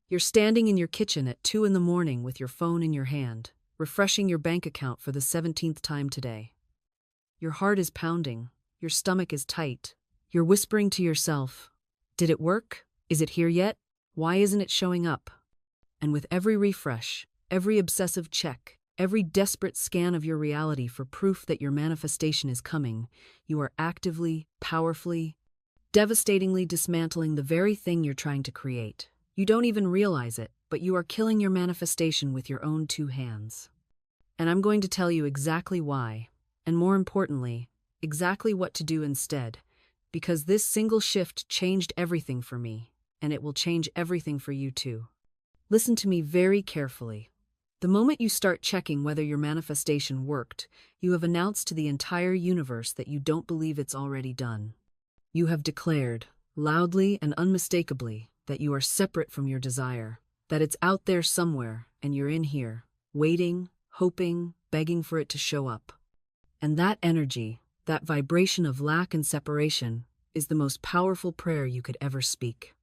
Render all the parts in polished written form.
You're standing in your kitchen at 2 in the morning with your phone in your hand, refreshing your bank account for the 17th time today. Your heart is pounding, your stomach is tight. You're whispering to yourself, "Did it work? Is it here yet? Why isn't it showing up?" And with every refresh, every obsessive check, every desperate scan of your reality for proof that your manifestation is coming, you are actively, powerfully, devastatingly dismantling the very thing you're trying to create. You don't even realize it, but you are killing your manifestation with your own two hands. And I'm going to tell you exactly why, and more importantly, exactly what to do instead, because this single shift changed everything for me, and it will change everything for you too. Listen to me very carefully. The moment you start checking whether your manifestation worked, you have announced to the entire universe that you don't believe it's already done. You have declared, loudly and unmistakably, that you are separate from your desire, that it's out there somewhere, and you're in here, waiting, hoping, begging for it to show up. And that energy, that vibration of lack and separation, is the most powerful prayer you could ever speak.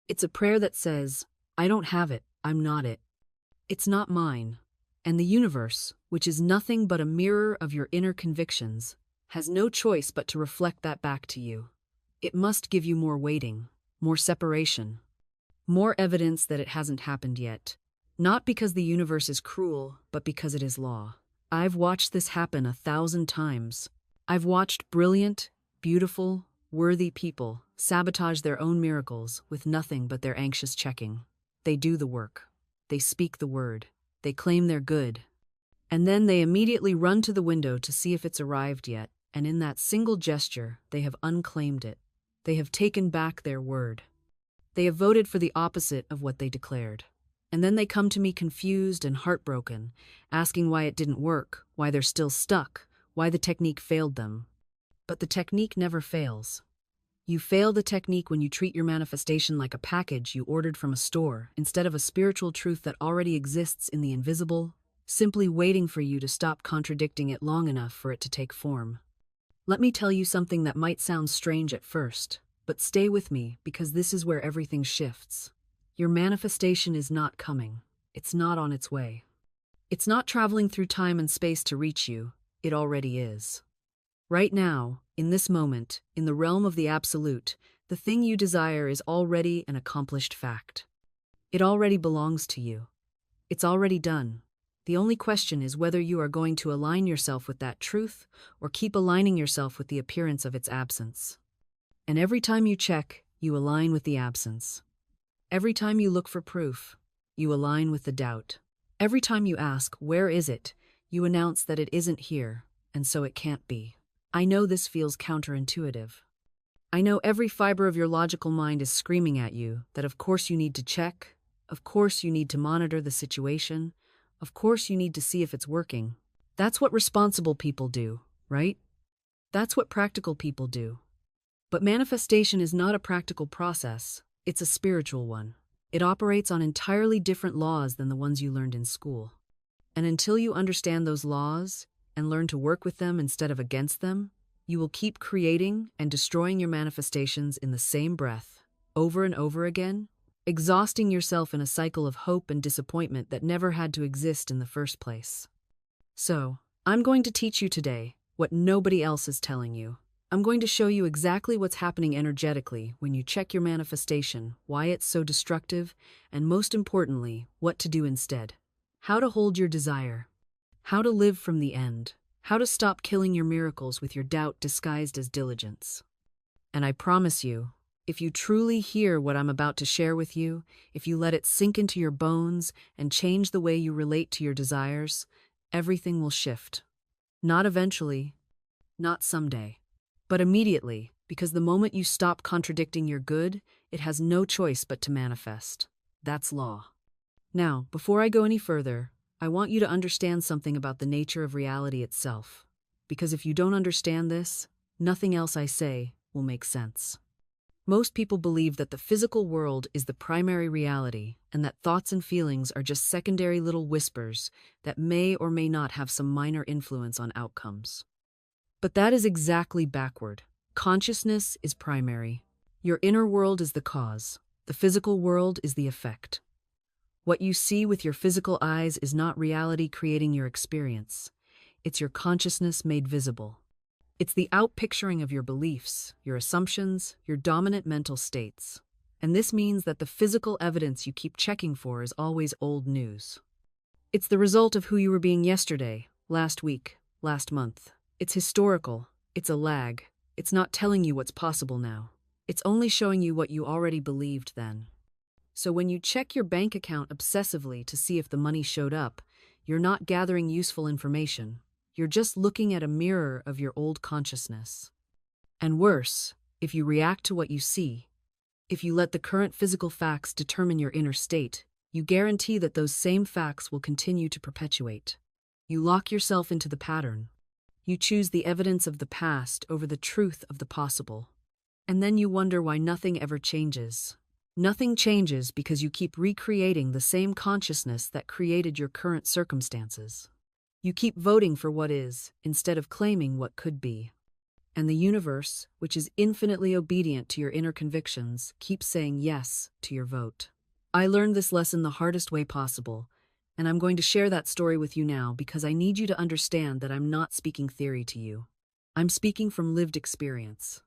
It's a prayer that says, "I don't have it, I'm not it. It's not mine." And the universe, which is nothing but a mirror of your inner convictions, has no choice but to reflect that back to you. It must give you more waiting, more separation, more evidence that it hasn't happened yet. Not because the universe is cruel, but because it is law. I've watched this happen 1,000 times. I've watched brilliant, beautiful, worthy people sabotage their own miracles with nothing but their anxious checking. They do the work. They speak the word. They claim they're good. And then they immediately run to the window to see if it's arrived yet, and in that single gesture, they have unclaimed it. They have taken back their word. They have voted for the opposite of what they declared. And then they come to me confused and heartbroken, asking why it didn't work, why they're still stuck, why the technique failed them. But the technique never fails. You fail the technique when you treat your manifestation like a package you ordered from a store, instead of a spiritual truth that already exists in the invisible, simply waiting for you to stop contradicting it long enough for it to take form. Let me tell you something that might sound strange at first, but stay with me because this is where everything shifts. Your manifestation is not coming. It's not on its way. It's not traveling through time and space to reach you. It already is. Right now, in this moment, in the realm of the absolute, the thing you desire is already an accomplished fact. It already belongs to you. It's already done. The only question is whether you are going to align yourself with that truth or keep aligning yourself with the appearance of its absence. And every time you check, you align with the absence. Every time you look for proof, you align with the doubt. Every time you ask, "Where is it?" you announce that it isn't here, and so it can't be. I know this feels counterintuitive. I know every fiber of your logical mind is screaming at you that of course you need to check, of course you need to monitor the situation, of course you need to see if it's working. That's what responsible people do, right? That's what practical people do. But manifestation is not a practical process, it's a spiritual one. It operates on entirely different laws than the ones you learned in school. And until you understand those laws, and learn to work with them instead of against them, you will keep creating and destroying your manifestations in the same breath, over and over again, exhausting yourself in a cycle of hope and disappointment that never had to exist in the first place. So, I'm going to teach you today what nobody else is telling you. I'm going to show you exactly what's happening energetically when you check your manifestation, why it's so destructive, and most importantly, what to do instead. How to hold your desire. How to live from the end. How to stop killing your miracles with your doubt disguised as diligence. And I promise you, if you truly hear what I'm about to share with you, if you let it sink into your bones and change the way you relate to your desires, everything will shift. Not eventually, not someday, but immediately, because the moment you stop contradicting your good, it has no choice but to manifest. That's law. Now, before I go any further, I want you to understand something about the nature of reality itself, because if you don't understand this, nothing else I say will make sense. Most people believe that the physical world is the primary reality and that thoughts and feelings are just secondary little whispers that may or may not have some minor influence on outcomes. But that is exactly backward. Consciousness is primary. Your inner world is the cause. The physical world is the effect. What you see with your physical eyes is not reality creating your experience. It's your consciousness made visible. It's the outpicturing of your beliefs, your assumptions, your dominant mental states. And this means that the physical evidence you keep checking for is always old news. It's the result of who you were being yesterday, last week, last month. It's historical. It's a lag. It's not telling you what's possible now. It's only showing you what you already believed then. So when you check your bank account obsessively to see if the money showed up, you're not gathering useful information. You're just looking at a mirror of your old consciousness. And worse, if you react to what you see, if you let the current physical facts determine your inner state, you guarantee that those same facts will continue to perpetuate. You lock yourself into the pattern. You choose the evidence of the past over the truth of the possible. And then you wonder why nothing ever changes. Nothing changes because you keep recreating the same consciousness that created your current circumstances. You keep voting for what is, instead of claiming what could be. And the universe, which is infinitely obedient to your inner convictions, keeps saying yes to your vote. I learned this lesson the hardest way possible, and I'm going to share that story with you now because I need you to understand that I'm not speaking theory to you. I'm speaking from lived experience.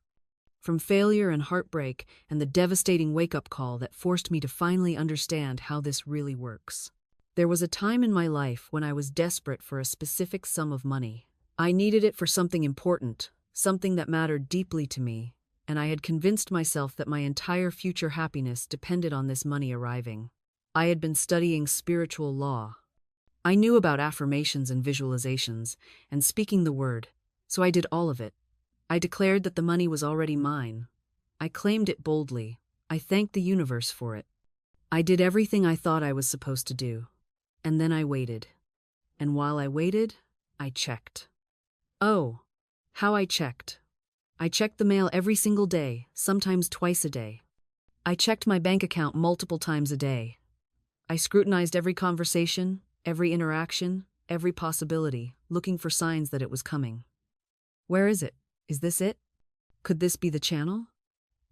From failure and heartbreak and the devastating wake-up call that forced me to finally understand how this really works. There was a time in my life when I was desperate for a specific sum of money. I needed it for something important, something that mattered deeply to me, and I had convinced myself that my entire future happiness depended on this money arriving. I had been studying spiritual law. I knew about affirmations and visualizations, and speaking the word, so I did all of it. I declared that the money was already mine. I claimed it boldly. I thanked the universe for it. I did everything I thought I was supposed to do. And then I waited. And while I waited, I checked. Oh, how I checked. I checked the mail every single day, sometimes twice a day. I checked my bank account multiple times a day. I scrutinized every conversation, every interaction, every possibility, looking for signs that it was coming. Where is it? Is this it? Could this be the channel?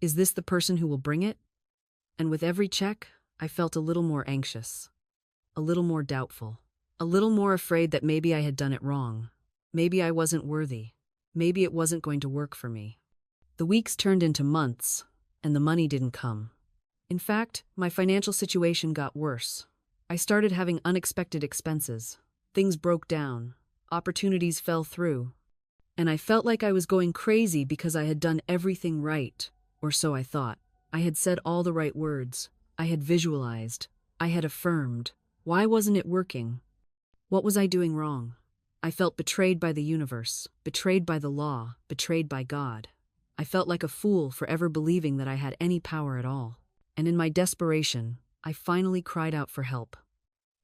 Is this the person who will bring it? And with every check, I felt a little more anxious. A little more doubtful. A little more afraid that maybe I had done it wrong. Maybe I wasn't worthy. Maybe it wasn't going to work for me. The weeks turned into months, and the money didn't come. In fact, my financial situation got worse. I started having unexpected expenses. Things broke down. Opportunities fell through. And I felt like I was going crazy because I had done everything right, or so I thought. I had said all the right words. I had visualized. I had affirmed. Why wasn't it working? What was I doing wrong? I felt betrayed by the universe, betrayed by the law, betrayed by God. I felt like a fool for ever believing that I had any power at all. And in my desperation, I finally cried out for help.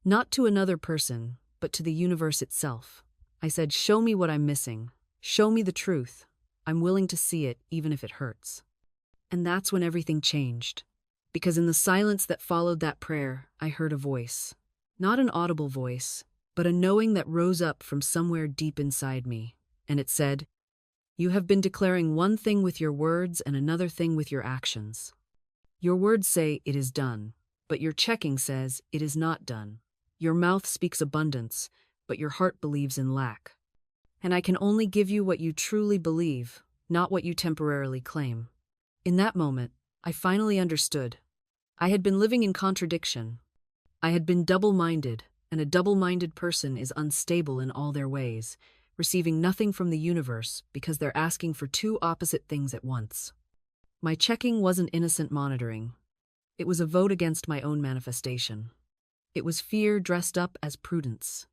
Not to another person, but to the universe itself. I said, show me what I'm missing. Show me the truth. I'm willing to see it, even if it hurts. And that's when everything changed. Because in the silence that followed that prayer, I heard a voice. Not an audible voice, but a knowing that rose up from somewhere deep inside me. And it said, you have been declaring one thing with your words and another thing with your actions. Your words say it is done, but your checking says it is not done. Your mouth speaks abundance, but your heart believes in lack. And I can only give you what you truly believe, not what you temporarily claim. In that moment, I finally understood. I had been living in contradiction. I had been double-minded, and a double-minded person is unstable in all their ways, receiving nothing from the universe because they're asking for two opposite things at once. My checking wasn't innocent monitoring. It was a vote against my own manifestation. It was fear dressed up as prudence.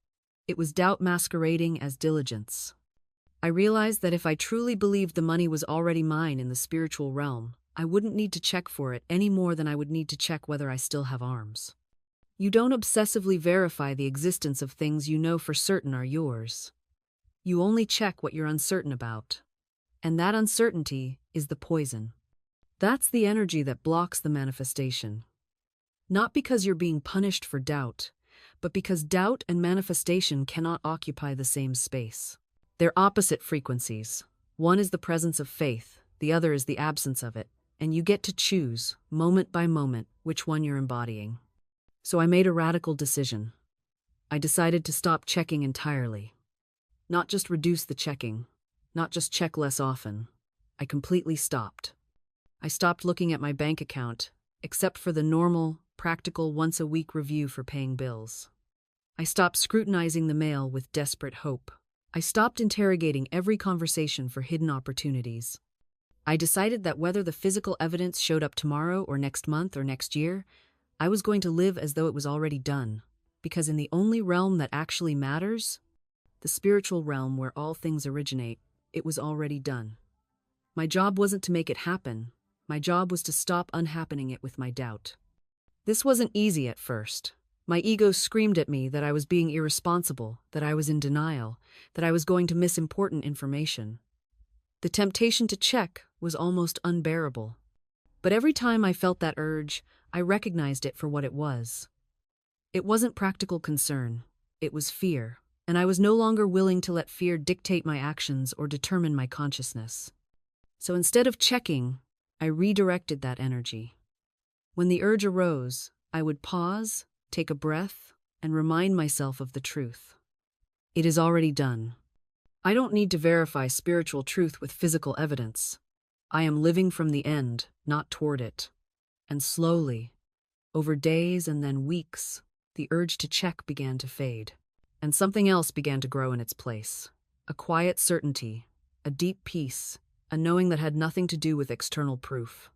It was doubt masquerading as diligence. I realized that if I truly believed the money was already mine in the spiritual realm, I wouldn't need to check for it any more than I would need to check whether I still have arms. You don't obsessively verify the existence of things you know for certain are yours. You only check what you're uncertain about. And that uncertainty is the poison. That's the energy that blocks the manifestation. Not because you're being punished for doubt, but because doubt and manifestation cannot occupy the same space. They're opposite frequencies. One is the presence of faith, the other is the absence of it, and you get to choose, moment by moment, which one you're embodying. So I made a radical decision. I decided to stop checking entirely. Not just reduce the checking, not just check less often. I completely stopped. I stopped looking at my bank account, except for the normal, practical once-a-week review for paying bills. I stopped scrutinizing the mail with desperate hope. I stopped interrogating every conversation for hidden opportunities. I decided that whether the physical evidence showed up tomorrow or next month or next year, I was going to live as though it was already done, because in the only realm that actually matters, the spiritual realm where all things originate, it was already done. My job wasn't to make it happen. My job was to stop unhappening it with my doubt. This wasn't easy at first. My ego screamed at me that I was being irresponsible, that I was in denial, that I was going to miss important information. The temptation to check was almost unbearable. But every time I felt that urge, I recognized it for what it was. It wasn't practical concern. It was fear, and I was no longer willing to let fear dictate my actions or determine my consciousness. So instead of checking, I redirected that energy. When the urge arose, I would pause, take a breath, and remind myself of the truth. It is already done. I don't need to verify spiritual truth with physical evidence. I am living from the end, not toward it. And slowly, over days and then weeks, the urge to check began to fade. And something else began to grow in its place. A quiet certainty, a deep peace, a knowing that had nothing to do with external proof.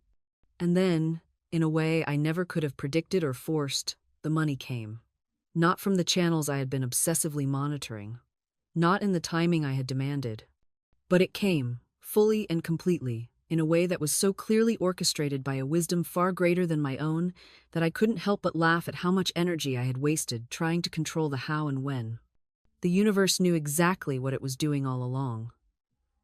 And then, in a way I never could have predicted or forced, the money came. Not from the channels I had been obsessively monitoring. Not in the timing I had demanded. But it came, fully and completely, in a way that was so clearly orchestrated by a wisdom far greater than my own that I couldn't help but laugh at how much energy I had wasted trying to control the how and when. The universe knew exactly what it was doing all along.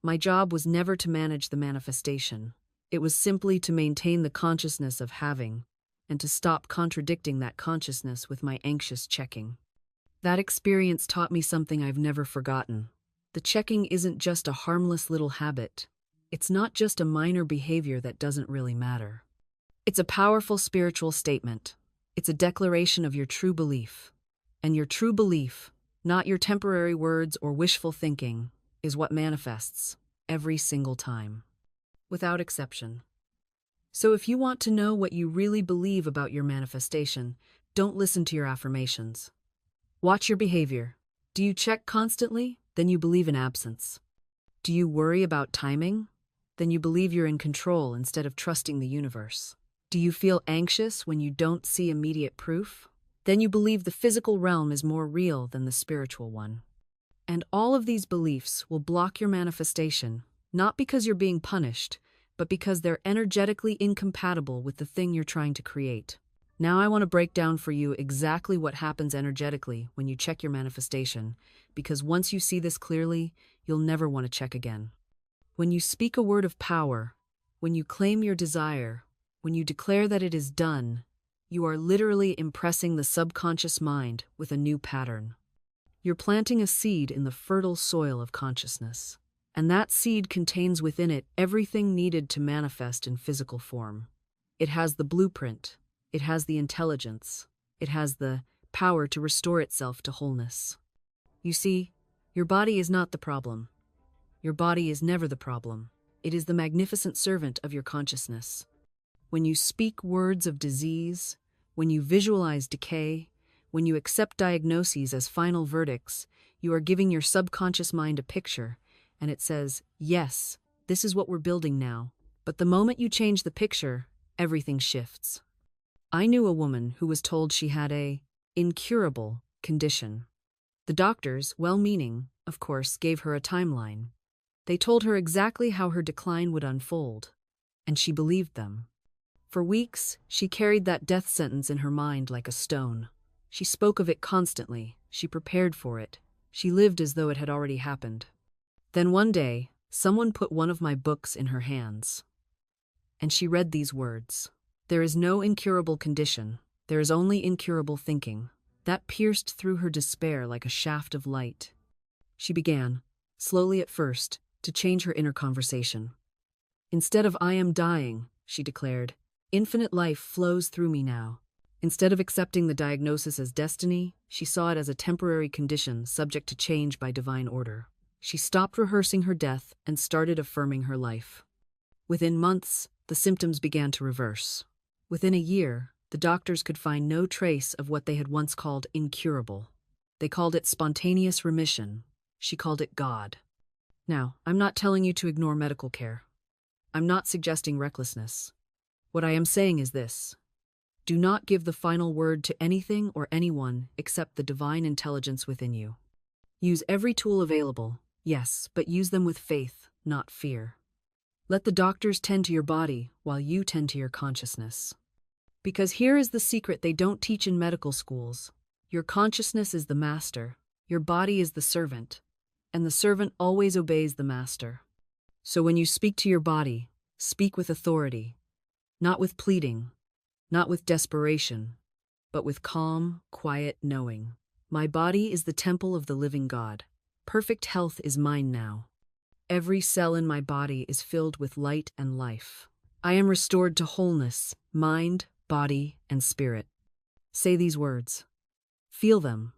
My job was never to manage the manifestation. It was simply to maintain the consciousness of having, and to stop contradicting that consciousness with my anxious checking. That experience taught me something I've never forgotten. The checking isn't just a harmless little habit. It's not just a minor behavior that doesn't really matter. It's a powerful spiritual statement. It's a declaration of your true belief. And your true belief, not your temporary words or wishful thinking, is what manifests every single time, without exception. So if you want to know what you really believe about your manifestation, don't listen to your affirmations. Watch your behavior. Do you check constantly? Then you believe in absence. Do you worry about timing? Then you believe you're in control instead of trusting the universe. Do you feel anxious when you don't see immediate proof? Then you believe the physical realm is more real than the spiritual one. And all of these beliefs will block your manifestation, not because you're being punished, but because they're energetically incompatible with the thing you're trying to create. Now I want to break down for you exactly what happens energetically when you check your manifestation, because once you see this clearly, you'll never want to check again. When you speak a word of power, when you claim your desire, when you declare that it is done, you are literally impressing the subconscious mind with a new pattern. You're planting a seed in the fertile soil of consciousness, and that seed contains within it everything needed to manifest in physical form. It has the blueprint. It has the intelligence. It has the power to restore itself to wholeness. You see, your body is not the problem. Your body is never the problem. It is the magnificent servant of your consciousness. When you speak words of disease, when you visualize decay, when you accept diagnoses as final verdicts, you are giving your subconscious mind a picture, and it says, yes, this is what we're building now. But the moment you change the picture, everything shifts. I knew a woman who was told she had a incurable condition. The doctors, well-meaning, of course, gave her a timeline. They told her exactly how her decline would unfold, and she believed them. For weeks, she carried that death sentence in her mind like a stone. She spoke of it constantly. She prepared for it. She lived as though it had already happened. Then one day, someone put one of my books in her hands, and she read these words. There is no incurable condition. There is only incurable thinking. That pierced through her despair like a shaft of light. She began, slowly at first, to change her inner conversation. Instead of "I am dying," she declared, "infinite life flows through me now. Instead of accepting the diagnosis as destiny, she saw it as a temporary condition subject to change by divine order. She stopped rehearsing her death and started affirming her life. Within months, the symptoms began to reverse. Within a year, the doctors could find no trace of what they had once called incurable. They called it spontaneous remission. She called it God. Now, I'm not telling you to ignore medical care. I'm not suggesting recklessness. What I am saying is this: do not give the final word to anything or anyone except the divine intelligence within you. Use every tool available, yes, but use them with faith, not fear. Let the doctors tend to your body while you tend to your consciousness. Because here is the secret they don't teach in medical schools. Your consciousness is the master, your body is the servant, and the servant always obeys the master. So when you speak to your body, speak with authority, not with pleading, not with desperation, but with calm, quiet knowing. My body is the temple of the living God. Perfect health is mine now. Every cell in my body is filled with light and life. I am restored to wholeness, mind, body, and spirit. Say these words. Feel them.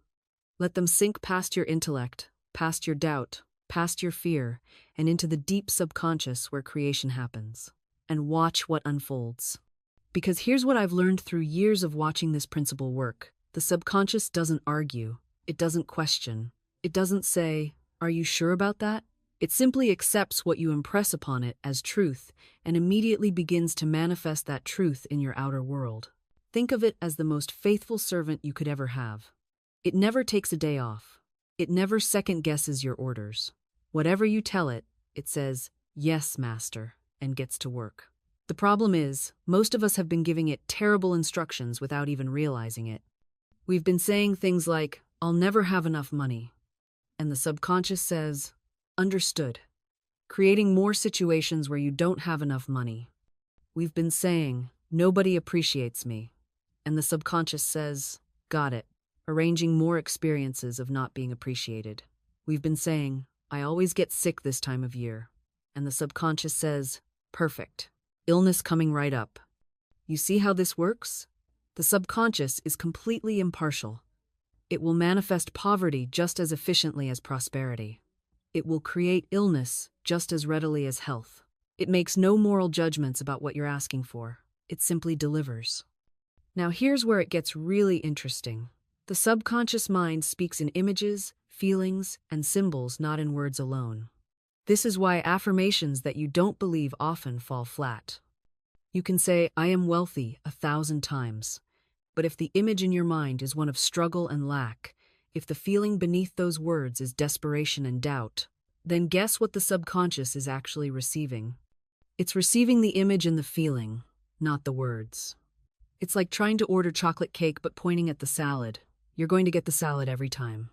Let them sink past your intellect, past your doubt, past your fear, and into the deep subconscious where creation happens. And watch what unfolds. Because here's what I've learned through years of watching this principle work. The subconscious doesn't argue. It doesn't question. It doesn't say, "Are you sure about that?" It simply accepts what you impress upon it as truth and immediately begins to manifest that truth in your outer world. Think of it as the most faithful servant you could ever have. It never takes a day off. It never second-guesses your orders. Whatever you tell it, it says, "Yes, master," and gets to work. The problem is, most of us have been giving it terrible instructions without even realizing it. We've been saying things like, "I'll never have enough money," and the subconscious says, "Understood," creating more situations where you don't have enough money. We've been saying, "Nobody appreciates me," and the subconscious says, "Got it," arranging more experiences of not being appreciated. We've been saying, "I always get sick this time of year," and the subconscious says, "Perfect. Illness coming right up." You see how this works? The subconscious is completely impartial. It will manifest poverty just as efficiently as prosperity. It will create illness just as readily as health. It makes no moral judgments about what you're asking for. It simply delivers. Now here's where it gets really interesting. The subconscious mind speaks in images, feelings, and symbols, not in words alone. This is why affirmations that you don't believe often fall flat. You can say, "I am wealthy," 1,000 times. But if the image in your mind is one of struggle and lack, if the feeling beneath those words is desperation and doubt, then guess what the subconscious is actually receiving? It's receiving the image and the feeling, not the words. It's like trying to order chocolate cake but pointing at the salad. You're going to get the salad every time.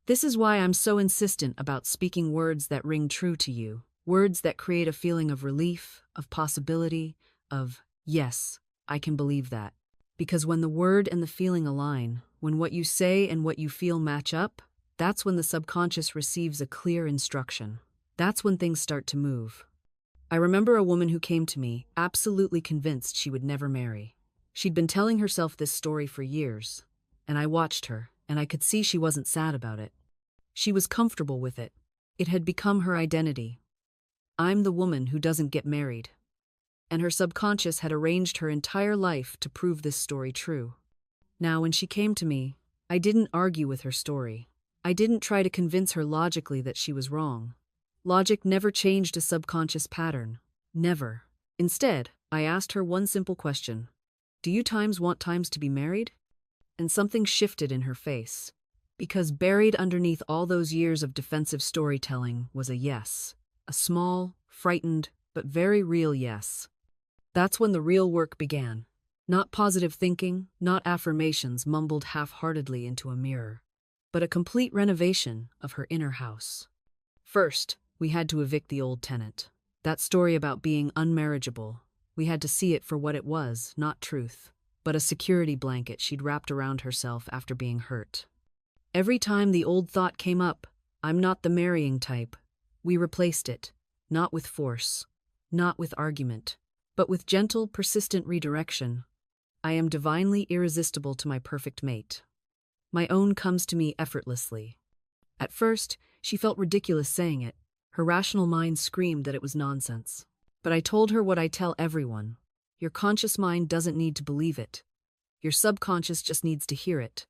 This is why I'm so insistent about speaking words that ring true to you, words that create a feeling of relief, of possibility, of, "Yes, I can believe that." Because when the word and the feeling align, when what you say and what you feel match up, that's when the subconscious receives a clear instruction. That's when things start to move. I remember a woman who came to me, absolutely convinced she would never marry. She'd been telling herself this story for years, and I watched her, and I could see she wasn't sad about it. She was comfortable with it. It had become her identity. I'm the woman who doesn't get married. And her subconscious had arranged her entire life to prove this story true. Now, when she came to me, I didn't argue with her story. I didn't try to convince her logically that she was wrong. Logic never changed a subconscious pattern. Never. Instead, I asked her one simple question. "Do you want to be married?" And something shifted in her face. Because buried underneath all those years of defensive storytelling was a yes. A small, frightened, but very real yes. That's when the real work began. Not positive thinking, not affirmations mumbled half-heartedly into a mirror, but a complete renovation of her inner house. First, we had to evict the old tenant. That story about being unmarriageable, we had to see it for what it was, not truth, but a security blanket she'd wrapped around herself after being hurt. Every time the old thought came up, "I'm not the marrying type," we replaced it, not with force, not with argument, but with gentle, persistent redirection. I am divinely irresistible to my perfect mate. My own comes to me effortlessly. At first, she felt ridiculous saying it. Her rational mind screamed that it was nonsense. But I told her what I tell everyone. Your conscious mind doesn't need to believe it. Your subconscious just needs to hear it.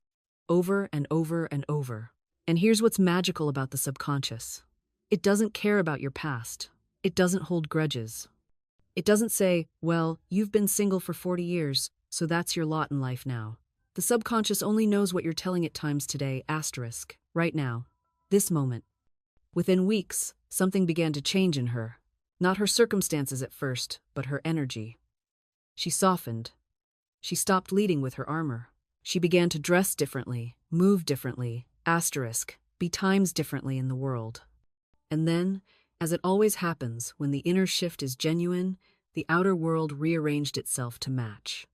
Over and over and over. And here's what's magical about the subconscious. It doesn't care about your past. It doesn't hold grudges. It doesn't say, well, you've been single for 40 years, so that's your lot in life now. The subconscious only knows what you're telling it times today, asterisk, right now, this moment. Within weeks, something began to change in her. Not her circumstances at first, but her energy. She softened. She stopped leading with her armor. She began to dress differently, move differently, asterisk, be times differently in the world. And then, as it always happens when the inner shift is genuine, the outer world rearranged itself to match.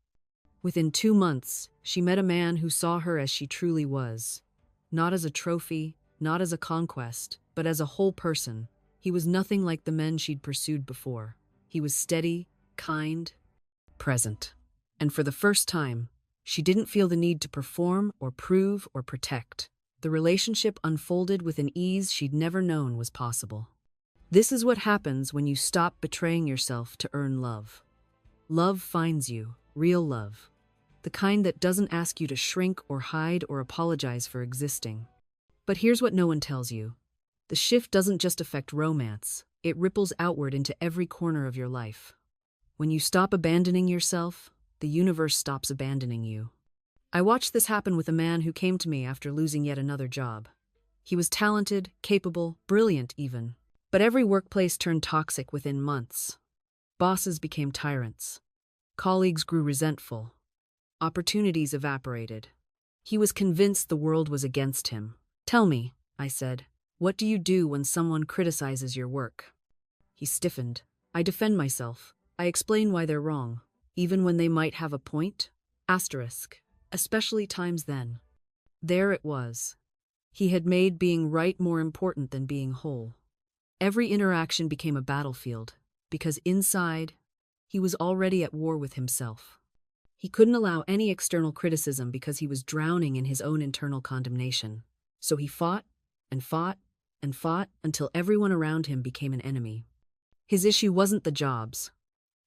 Within 2 months, she met a man who saw her as she truly was. Not as a trophy, not as a conquest, but as a whole person. He was nothing like the men she'd pursued before. He was steady, kind, present. And for the first time, she didn't feel the need to perform or prove or protect. The relationship unfolded with an ease she'd never known was possible. This is what happens when you stop betraying yourself to earn love. Love finds you, real love. The kind that doesn't ask you to shrink or hide or apologize for existing. But here's what no one tells you. The shift doesn't just affect romance, it ripples outward into every corner of your life. When you stop abandoning yourself, the universe stops abandoning you. I watched this happen with a man who came to me after losing yet another job. He was talented, capable, brilliant even. But every workplace turned toxic within months. Bosses became tyrants. Colleagues grew resentful. Opportunities evaporated. He was convinced the world was against him. Tell me, I said, what do you do when someone criticizes your work? He stiffened. I defend myself. I explain why they're wrong, even when they might have a point. Asterisk. Especially times then. There it was. He had made being right more important than being whole. Every interaction became a battlefield, because inside, he was already at war with himself. He couldn't allow any external criticism because he was drowning in his own internal condemnation. So he fought and fought and fought until everyone around him became an enemy. His issue wasn't the jobs.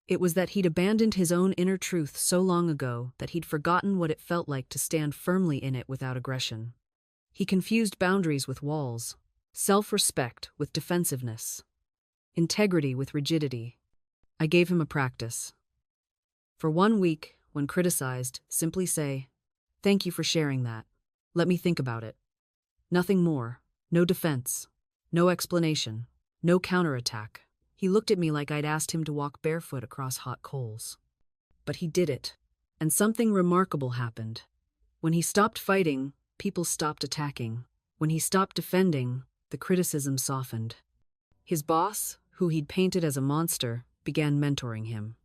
It was that he'd abandoned his own inner truth so long ago that he'd forgotten what it felt like to stand firmly in it without aggression. He confused boundaries with walls, self-respect with defensiveness, integrity with rigidity. I gave him a practice. For 1 week, when criticized, simply say, "Thank you for sharing that. Let me think about it." Nothing more. No defense. No explanation. No counterattack. He looked at me like I'd asked him to walk barefoot across hot coals. But he did it. And something remarkable happened. When he stopped fighting, people stopped attacking. When he stopped defending, the criticism softened. His boss, who he'd painted as a monster, began mentoring him.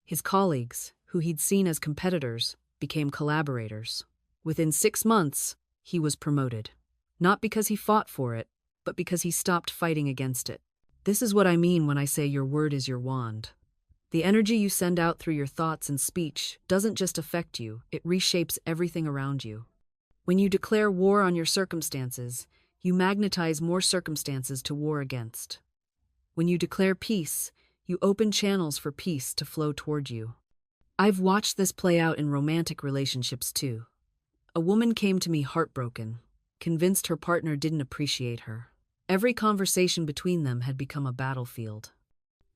His colleagues, who he'd seen as competitors, became collaborators. Within 6 months, he was promoted. Not because he fought for it, but because he stopped fighting against it. This is what I mean when I say your word is your wand. The energy you send out through your thoughts and speech doesn't just affect you, it reshapes everything around you. When you declare war on your circumstances, you magnetize more circumstances to war against. When you declare peace, you open channels for peace to flow toward you. I've watched this play out in romantic relationships too. A woman came to me heartbroken, convinced her partner didn't appreciate her. Every conversation between them had become a battlefield.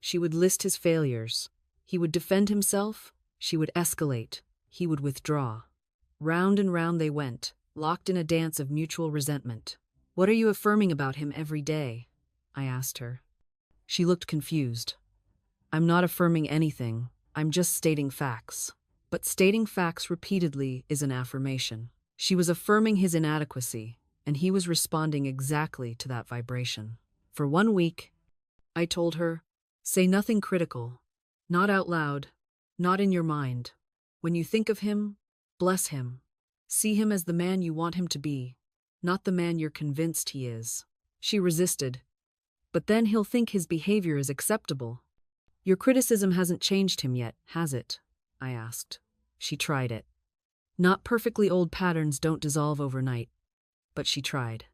She would list his failures. He would defend himself. She would escalate. He would withdraw. Round and round they went, locked in a dance of mutual resentment. "What are you affirming about him every day?" I asked her. She looked confused. "I'm not affirming anything. I'm just stating facts." But stating facts repeatedly is an affirmation. She was affirming his inadequacy, and he was responding exactly to that vibration. For 1 week, I told her, say nothing critical, not out loud, not in your mind. When you think of him, bless him. See him as the man you want him to be, not the man you're convinced he is. She resisted. But then he'll think his behavior is acceptable. Your criticism hasn't changed him yet, has it? I asked. She tried it. Not perfectly old patterns don't dissolve overnight, but she tried.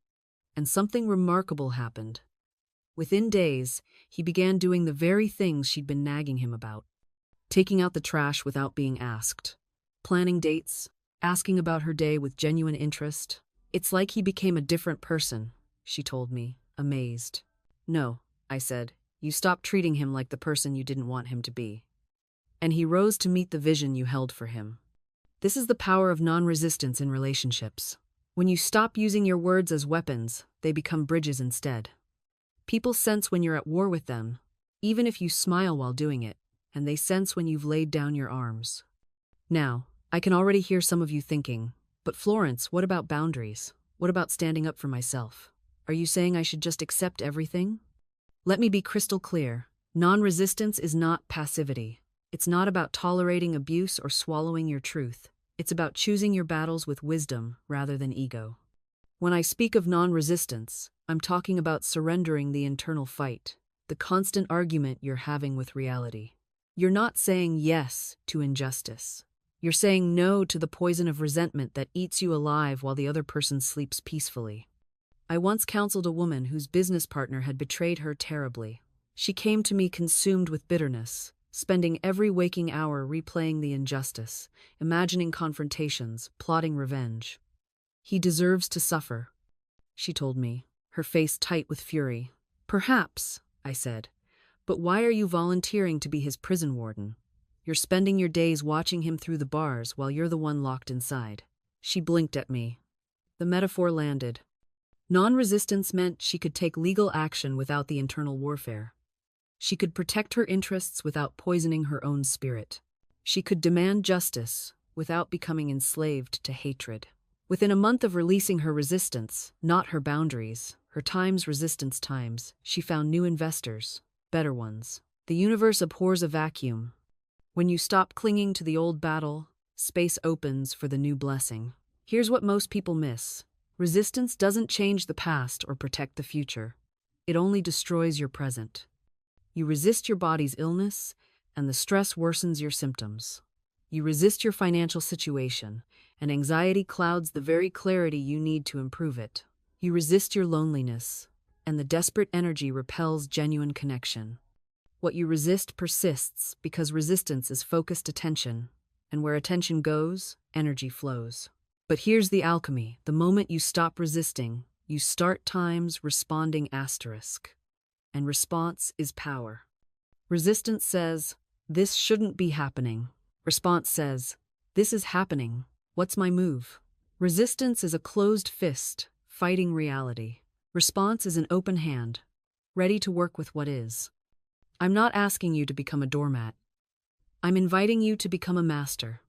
And something remarkable happened. Within days, he began doing the very things she'd been nagging him about. Taking out the trash without being asked. Planning dates, asking about her day with genuine interest. It's like he became a different person, she told me, amazed. No, I said, you stopped treating him like the person you didn't want him to be. And he rose to meet the vision you held for him. This is the power of non-resistance in relationships. When you stop using your words as weapons, they become bridges instead. People sense when you're at war with them, even if you smile while doing it, and they sense when you've laid down your arms. Now, I can already hear some of you thinking, but Florence, what about boundaries? What about standing up for myself? Are you saying I should just accept everything? Let me be crystal clear. Non-resistance is not passivity. It's not about tolerating abuse or swallowing your truth. It's about choosing your battles with wisdom rather than ego. When I speak of non-resistance, I'm talking about surrendering the internal fight, the constant argument you're having with reality. You're not saying yes to injustice. You're saying no to the poison of resentment that eats you alive while the other person sleeps peacefully. I once counseled a woman whose business partner had betrayed her terribly. She came to me consumed with bitterness, spending every waking hour replaying the injustice, imagining confrontations, plotting revenge. He deserves to suffer, she told me, her face tight with fury. Perhaps, I said, but why are you volunteering to be his prison warden? You're spending your days watching him through the bars while you're the one locked inside. She blinked at me. The metaphor landed. Non-resistance meant she could take legal action without the internal warfare. She could protect her interests without poisoning her own spirit. She could demand justice without becoming enslaved to hatred. Within a month of releasing her resistance, not her boundaries, her resistance times, she found new investors, better ones. The universe abhors a vacuum. When you stop clinging to the old battle, space opens for the new blessing. Here's what most people miss. Resistance doesn't change the past or protect the future. It only destroys your present. You resist your body's illness, and the stress worsens your symptoms. You resist your financial situation, and anxiety clouds the very clarity you need to improve it. You resist your loneliness, and the desperate energy repels genuine connection. What you resist persists because resistance is focused attention, and where attention goes, energy flows. But here's the alchemy. The moment you stop resisting, you start times responding asterisk. And response is power. Resistance says, this shouldn't be happening. Response says, this is happening. What's my move? Resistance is a closed fist, fighting reality. Response is an open hand, ready to work with what is. I'm not asking you to become a doormat. I'm inviting you to become a master.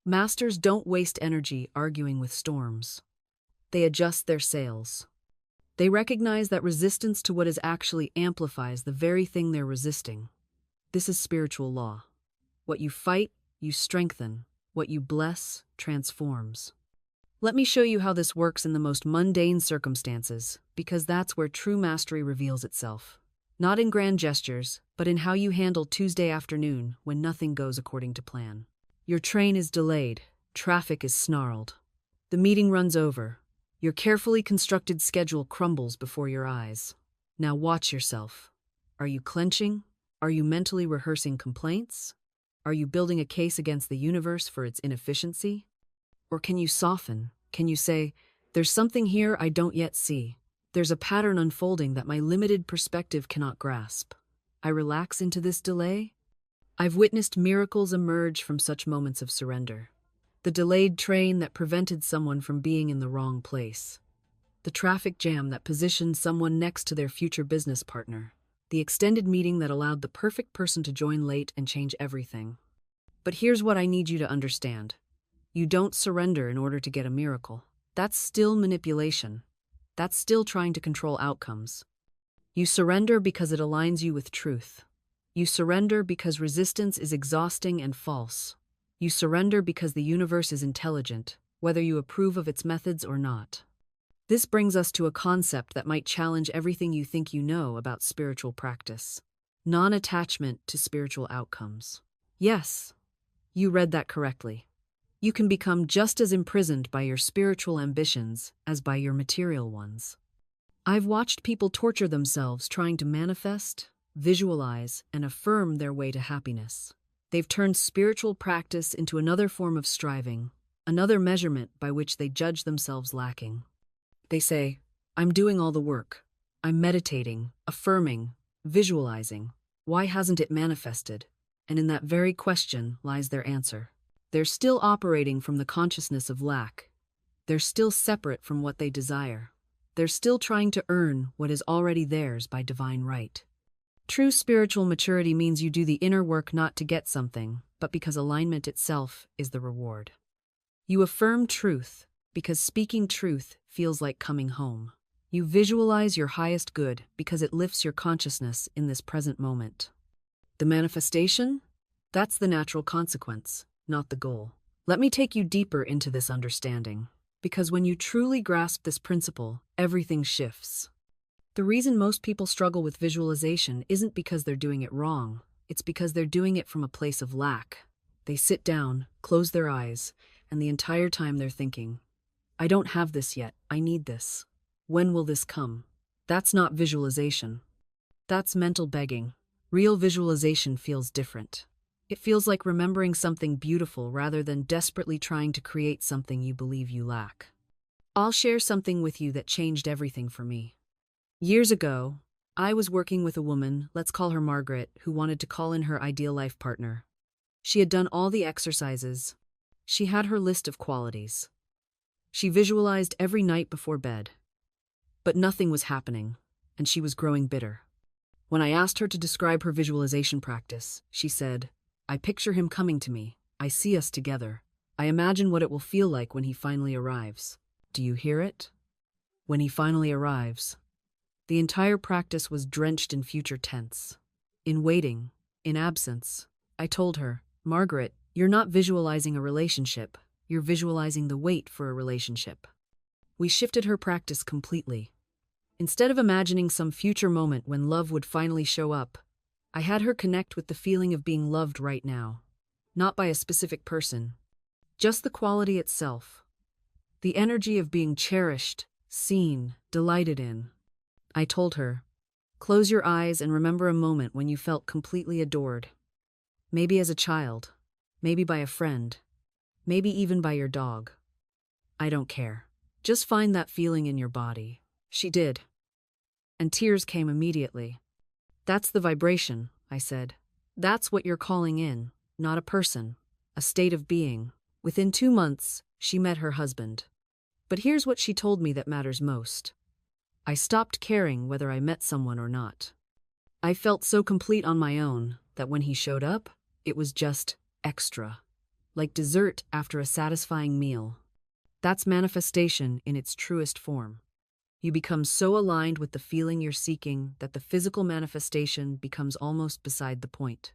Masters don't waste energy arguing with storms. They adjust their sails. They recognize that resistance to what is actually amplifies the very thing they're resisting. This is spiritual law. What you fight, you strengthen. What you bless, transforms. Let me show you how this works in the most mundane circumstances, because that's where true mastery reveals itself. Not in grand gestures, but in how you handle Tuesday afternoon when nothing goes according to plan. Your train is delayed, traffic is snarled. The meeting runs over. Your carefully constructed schedule crumbles before your eyes. Now watch yourself. Are you clenching? Are you mentally rehearsing complaints? Are you building a case against the universe for its inefficiency? Or can you soften? Can you say, there's something here I don't yet see. There's a pattern unfolding that my limited perspective cannot grasp. I relax into this delay? I've witnessed miracles emerge from such moments of surrender. The delayed train that prevented someone from being in the wrong place. The traffic jam that positioned someone next to their future business partner. The extended meeting that allowed the perfect person to join late and change everything. But here's what I need you to understand. You don't surrender in order to get a miracle. That's still manipulation. That's still trying to control outcomes. You surrender because it aligns you with truth. You surrender because resistance is exhausting and false. You surrender because the universe is intelligent, whether you approve of its methods or not. This brings us to a concept that might challenge everything you think you know about spiritual practice. Non-attachment to spiritual outcomes. Yes, You read that correctly. You can become just as imprisoned by your spiritual ambitions as by your material ones. I've watched people torture themselves trying to manifest, visualize, and affirm their way to happiness. They've turned spiritual practice into another form of striving, another measurement by which they judge themselves lacking. They say, I'm doing all the work. I'm meditating, affirming, visualizing. Why hasn't it manifested? And in that very question lies their answer. They're still operating from the consciousness of lack. They're still separate from what they desire. They're still trying to earn what is already theirs by divine right. True spiritual maturity means you do the inner work not to get something, but because alignment itself is the reward. You affirm truth because speaking truth feels like coming home. You visualize your highest good because it lifts your consciousness in this present moment. The manifestation? That's the natural consequence, not the goal. Let me take you deeper into this understanding, because when you truly grasp this principle, everything shifts. The reason most people struggle with visualization isn't because they're doing it wrong, it's because they're doing it from a place of lack. They sit down, close their eyes, and the entire time they're thinking, I don't have this yet, I need this. When will this come? That's not visualization. That's mental begging. Real visualization feels different. It feels like remembering something beautiful rather than desperately trying to create something you believe you lack. I'll share something with you that changed everything for me. Years ago, I was working with a woman, let's call her Margaret, who wanted to call in her ideal life partner. She had done all the exercises. She had her list of qualities. She visualized every night before bed. But nothing was happening, and she was growing bitter. When I asked her to describe her visualization practice, she said, I picture him coming to me. I see us together. I imagine what it will feel like when he finally arrives. Do you hear it? When he finally arrives. The entire practice was drenched in future tense. In waiting, in absence. I told her, Margaret, you're not visualizing a relationship. You're visualizing the wait for a relationship. We shifted her practice completely. Instead of imagining some future moment when love would finally show up, I had her connect with the feeling of being loved right now. Not by a specific person. Just the quality itself. The energy of being cherished, seen, delighted in. I told her, close your eyes and remember a moment when you felt completely adored. Maybe as a child. Maybe by a friend. Maybe even by your dog. I don't care. Just find that feeling in your body. She did. And tears came immediately. That's the vibration, I said. That's what you're calling in, not a person, a state of being. Within 2 months, she met her husband. But here's what she told me that matters most. I stopped caring whether I met someone or not. I felt so complete on my own that when he showed up, it was just extra. Like dessert after a satisfying meal. That's manifestation in its truest form. You become so aligned with the feeling you're seeking that the physical manifestation becomes almost beside the point.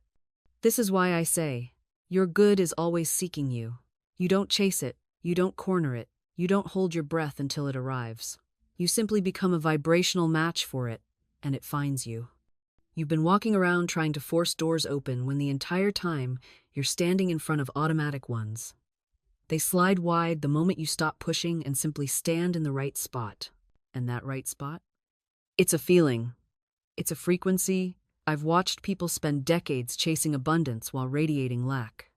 This is why I say, your good is always seeking you. You don't chase it, you don't corner it, you don't hold your breath until it arrives. You simply become a vibrational match for it, and it finds you. You've been walking around trying to force doors open when the entire time you're standing in front of automatic ones. They slide wide the moment you stop pushing and simply stand in the right spot. And that right spot? It's a feeling. It's a frequency. I've watched people spend decades chasing abundance while radiating lack.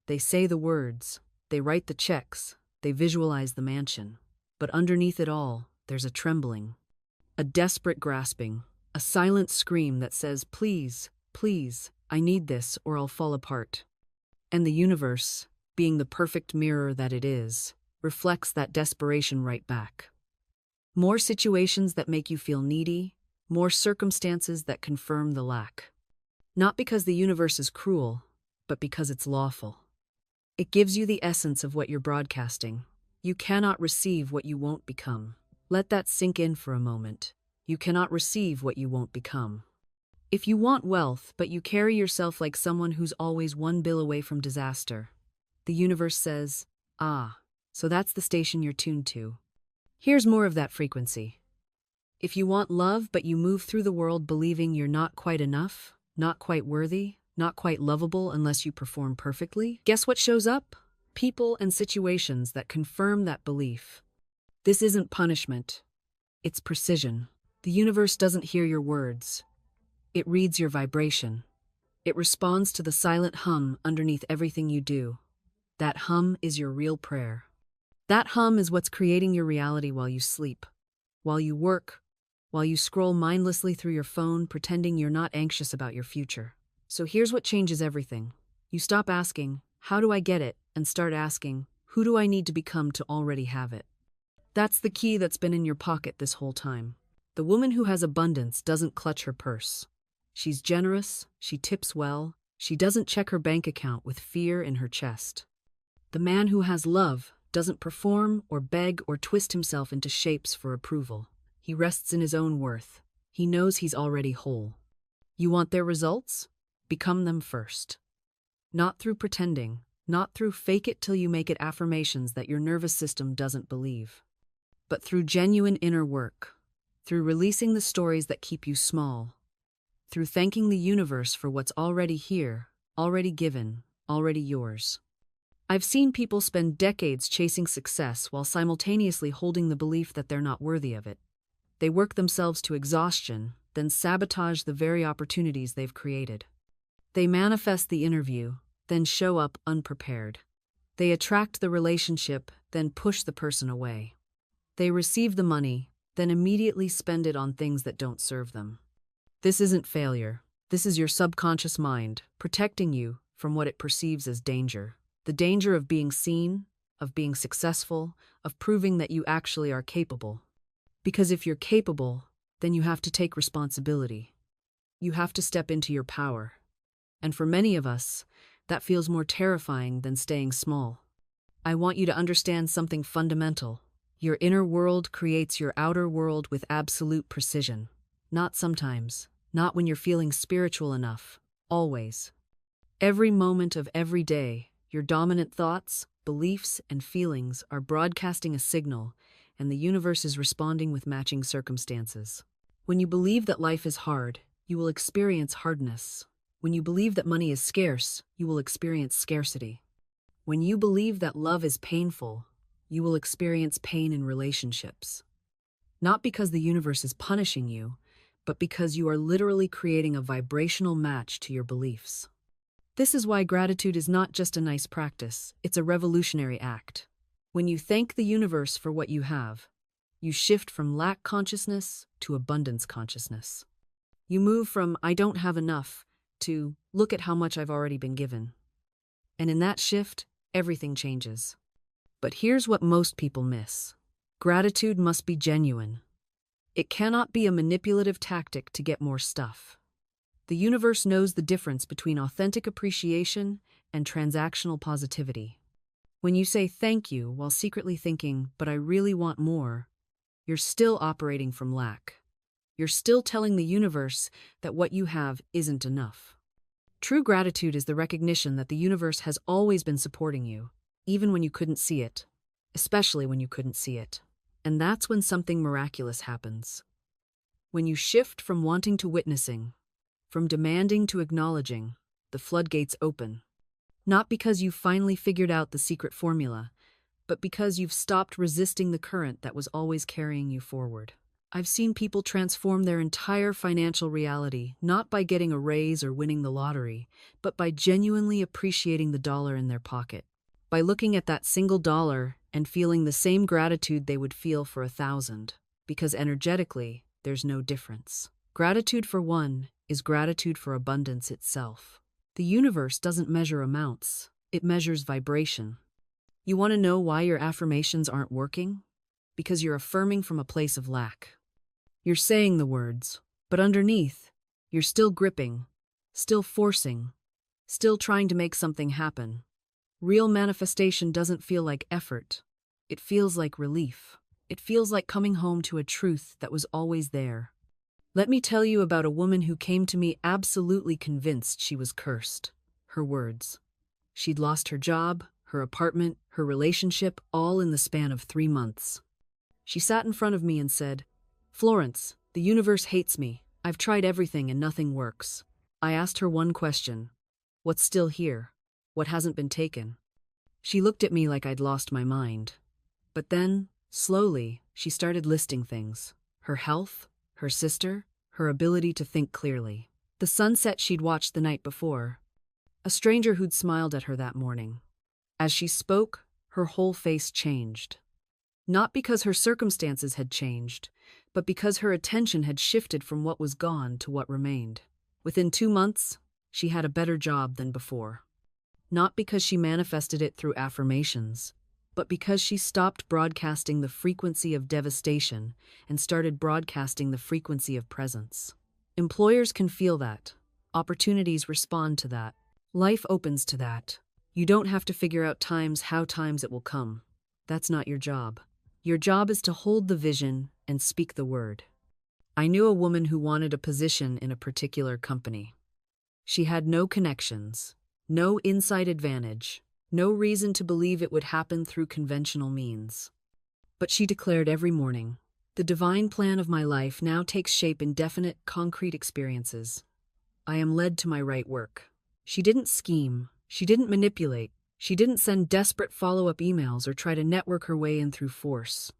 They say the words, they write the checks, they visualize the mansion. But underneath it all, there's a trembling, a desperate grasping, a silent scream that says, please, please, I need this or I'll fall apart. And the universe, being the perfect mirror that it is, reflects that desperation right back. More situations that make you feel needy, more circumstances that confirm the lack. Not because the universe is cruel, but because it's lawful. It gives you the essence of what you're broadcasting. You cannot receive what you won't become. Let that sink in for a moment. You cannot receive what you won't become. If you want wealth, but you carry yourself like someone who's always one bill away from disaster, the universe says, so that's the station you're tuned to. Here's more of that frequency. If you want love, but you move through the world believing you're not quite enough, not quite worthy, not quite lovable unless you perform perfectly. Guess what shows up? People and situations that confirm that belief. This isn't punishment, it's precision. The universe doesn't hear your words, it reads your vibration. It responds to the silent hum underneath everything you do. That hum is your real prayer. That hum is what's creating your reality while you sleep, while you work, while you scroll mindlessly through your phone pretending you're not anxious about your future. So here's what changes everything. You stop asking, how do I get it? And start asking, who do I need to become to already have it? That's the key that's been in your pocket this whole time. The woman who has abundance doesn't clutch her purse. She's generous, she tips well, she doesn't check her bank account with fear in her chest. The man who has love doesn't perform or beg or twist himself into shapes for approval. He rests in his own worth. He knows he's already whole. You want their results? Become them first. Not through pretending, not through fake it till you make it affirmations that your nervous system doesn't believe, but through genuine inner work, through releasing the stories that keep you small, through thanking the universe for what's already here, already given, already yours. I've seen people spend decades chasing success while simultaneously holding the belief that they're not worthy of it. They work themselves to exhaustion, then sabotage the very opportunities they've created. They manifest the interview, then show up unprepared. They attract the relationship, then push the person away. They receive the money, then immediately spend it on things that don't serve them. This isn't failure. This is your subconscious mind, protecting you from what it perceives as danger. The danger of being seen, of being successful, of proving that you actually are capable. Because if you're capable, then you have to take responsibility. You have to step into your power. And for many of us, that feels more terrifying than staying small. I want you to understand something fundamental. Your inner world creates your outer world with absolute precision. Not sometimes, not when you're feeling spiritual enough, always. Every moment of every day, your dominant thoughts, beliefs, and feelings are broadcasting a signal, and the universe is responding with matching circumstances. When you believe that life is hard, you will experience hardness. When you believe that money is scarce, you will experience scarcity. When you believe that love is painful, you will experience pain in relationships. Not because the universe is punishing you, but because you are literally creating a vibrational match to your beliefs. This is why gratitude is not just a nice practice, it's a revolutionary act. When you thank the universe for what you have, you shift from lack consciousness to abundance consciousness. You move from I don't have enough to look at how much I've already been given. And in that shift, everything changes. But here's what most people miss. Gratitude must be genuine. It cannot be a manipulative tactic to get more stuff. The universe knows the difference between authentic appreciation and transactional positivity. When you say thank you while secretly thinking, but I really want more, you're still operating from lack. You're still telling the universe that what you have isn't enough. True gratitude is the recognition that the universe has always been supporting you, even when you couldn't see it, especially when you couldn't see it. And that's when something miraculous happens. When you shift from wanting to witnessing, from demanding to acknowledging, the floodgates open. Not because you've finally figured out the secret formula, but because you've stopped resisting the current that was always carrying you forward. I've seen people transform their entire financial reality not by getting a raise or winning the lottery, but by genuinely appreciating the dollar in their pocket. By looking at that single dollar and feeling the same gratitude they would feel for 1,000, because energetically, there's no difference. Gratitude for one is gratitude for abundance itself. The universe doesn't measure amounts, it measures vibration. You want to know why your affirmations aren't working? Because you're affirming from a place of lack. You're saying the words, but underneath, you're still gripping, still forcing, still trying to make something happen. Real manifestation doesn't feel like effort. It feels like relief. It feels like coming home to a truth that was always there. Let me tell you about a woman who came to me absolutely convinced she was cursed. Her words. She'd lost her job, her apartment, her relationship, all in the span of 3 months. She sat in front of me and said, "Florence, the universe hates me. I've tried everything and nothing works." I asked her one question. What's still here? What hasn't been taken? She looked at me like I'd lost my mind. But then, slowly, she started listing things. Her health, her sister, her ability to think clearly. The sunset she'd watched the night before. A stranger who'd smiled at her that morning. As she spoke, her whole face changed. Not because her circumstances had changed, but because her attention had shifted from what was gone to what remained. Within 2 months, she had a better job than before. Not because she manifested it through affirmations, but because she stopped broadcasting the frequency of devastation and started broadcasting the frequency of presence. Employers can feel that. Opportunities respond to that. Life opens to that. You don't have to figure out how times it will come. That's not your job. Your job is to hold the vision and speak the word. I knew a woman who wanted a position in a particular company. She had no connections, no inside advantage, no reason to believe it would happen through conventional means. But she declared every morning, "The divine plan of my life now takes shape in definite, concrete experiences. I am led to my right work." She didn't scheme, she didn't manipulate, she didn't send desperate follow-up emails or try to network her way in through force.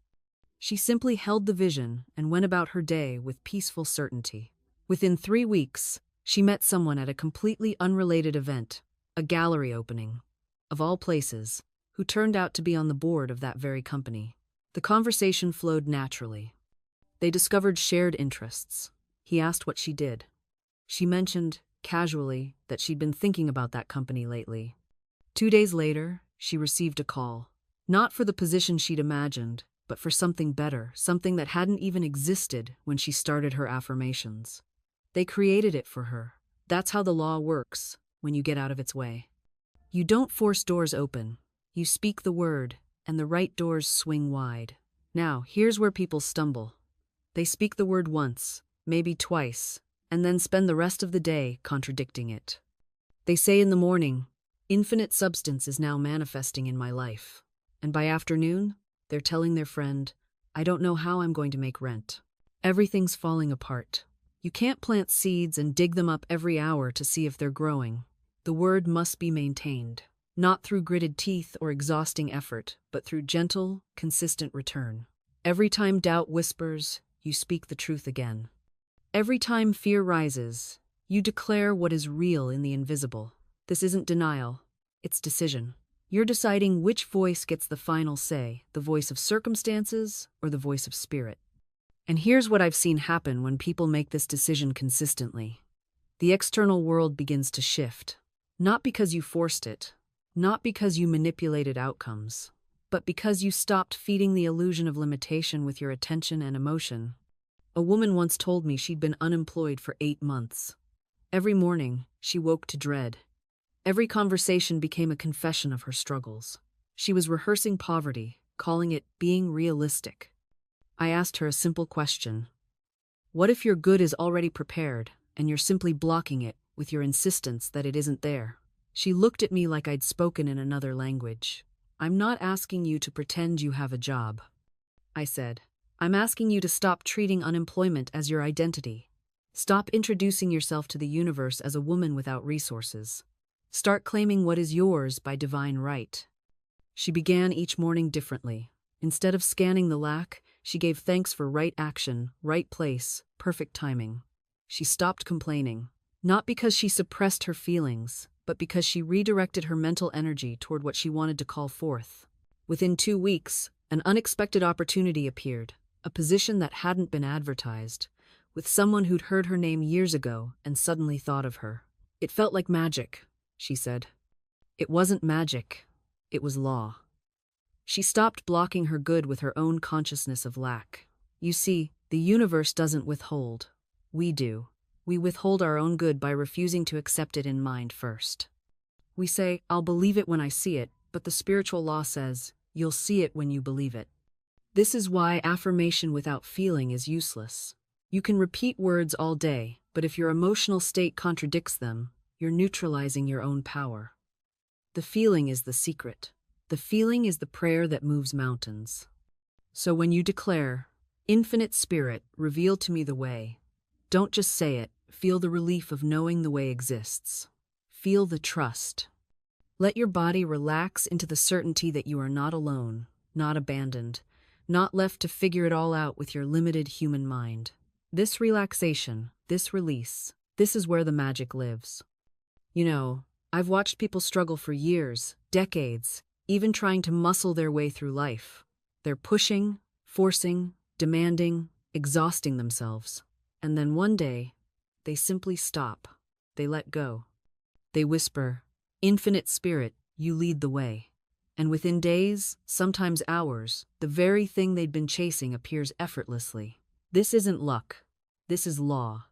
She simply held the vision and went about her day with peaceful certainty. Within 3 weeks, she met someone at a completely unrelated event, a gallery opening, of all places, who turned out to be on the board of that very company. The conversation flowed naturally. They discovered shared interests. He asked what she did. She mentioned, casually, that she'd been thinking about that company lately. 2 days later, she received a call. Not for the position she'd imagined, but for something better, something that hadn't even existed when she started her affirmations. They created it for her. That's how the law works, when you get out of its way. You don't force doors open. You speak the word, and the right doors swing wide. Now, here's where people stumble. They speak the word once, maybe twice, and then spend the rest of the day contradicting it. They say in the morning, "Infinite substance is now manifesting in my life." And by afternoon, they're telling their friend, "I don't know how I'm going to make rent. Everything's falling apart." You can't plant seeds and dig them up every hour to see if they're growing. The word must be maintained, not through gritted teeth or exhausting effort, but through gentle, consistent return. Every time doubt whispers, you speak the truth again. Every time fear rises, you declare what is real in the invisible. This isn't denial, it's decision. You're deciding which voice gets the final say, the voice of circumstances or the voice of spirit. And here's what I've seen happen when people make this decision consistently. The external world begins to shift. Not because you forced it, not because you manipulated outcomes, but because you stopped feeding the illusion of limitation with your attention and emotion. A woman once told me she'd been unemployed for 8 months. Every morning, she woke to dread. Every conversation became a confession of her struggles. She was rehearsing poverty, calling it being realistic. I asked her a simple question. What if your good is already prepared, and you're simply blocking it with your insistence that it isn't there? She looked at me like I'd spoken in another language. "I'm not asking you to pretend you have a job," I said. "I'm asking you to stop treating unemployment as your identity. Stop introducing yourself to the universe as a woman without resources. Start claiming what is yours by divine right." She began each morning differently. Instead of scanning the lack, she gave thanks for right action, right place, perfect timing. She stopped complaining, not because she suppressed her feelings, but because she redirected her mental energy toward what she wanted to call forth. Within 2 weeks, an unexpected opportunity appeared, a position that hadn't been advertised, with someone who'd heard her name years ago and suddenly thought of her. "It felt like magic," she said. "It wasn't magic, it was law." She stopped blocking her good with her own consciousness of lack. You see, the universe doesn't withhold. We do. We withhold our own good by refusing to accept it in mind first. We say, "I'll believe it when I see it," but the spiritual law says, "You'll see it when you believe it." This is why affirmation without feeling is useless. You can repeat words all day, but if your emotional state contradicts them, you're neutralizing your own power. The feeling is the secret. The feeling is the prayer that moves mountains. So when you declare, "Infinite Spirit, reveal to me the way," don't just say it, feel the relief of knowing the way exists. Feel the trust. Let your body relax into the certainty that you are not alone, not abandoned, not left to figure it all out with your limited human mind. This relaxation, this release, this is where the magic lives. You know, I've watched people struggle for years, decades, even trying to muscle their way through life. They're pushing, forcing, demanding, exhausting themselves. And then one day, they simply stop. They let go. They whisper, "Infinite Spirit, you lead the way." And within days, sometimes hours, the very thing they'd been chasing appears effortlessly. This isn't luck. This is law.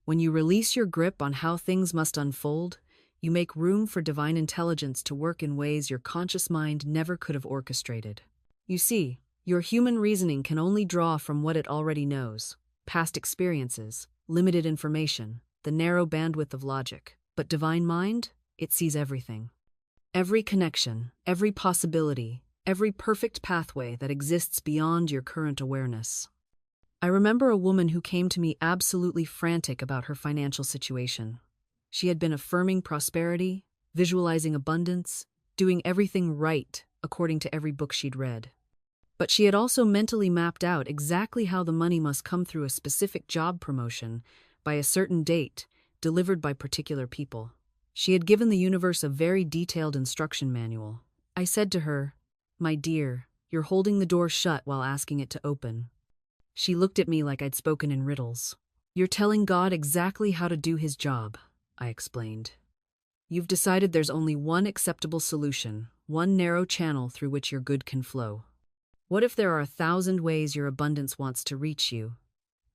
When you release your grip on how things must unfold, you make room for divine intelligence to work in ways your conscious mind never could have orchestrated. You see, your human reasoning can only draw from what it already knows: past experiences, limited information, the narrow bandwidth of logic. But divine mind, it sees everything. Every connection, every possibility, every perfect pathway that exists beyond your current awareness. I remember a woman who came to me absolutely frantic about her financial situation. She had been affirming prosperity, visualizing abundance, doing everything right according to every book she'd read. But she had also mentally mapped out exactly how the money must come through a specific job promotion by a certain date, delivered by particular people. She had given the universe a very detailed instruction manual. I said to her, "My dear, you're holding the door shut while asking it to open." She looked at me like I'd spoken in riddles. "You're telling God exactly how to do his job," I explained. "You've decided there's only one acceptable solution, one narrow channel through which your good can flow. What if there are 1,000 ways your abundance wants to reach you,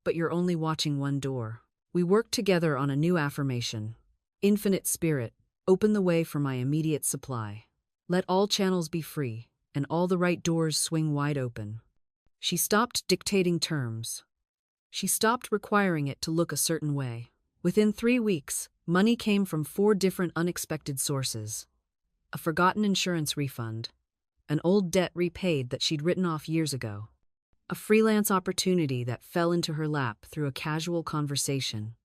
but you're only watching one door?" We worked together on a new affirmation. "Infinite Spirit, open the way for my immediate supply. Let all channels be free, and all the right doors swing wide open." She stopped dictating terms. She stopped requiring it to look a certain way. Within 3 weeks, money came from 4 different unexpected sources: a forgotten insurance refund, an old debt repaid that she'd written off years ago, a freelance opportunity that fell into her lap through a casual conversation,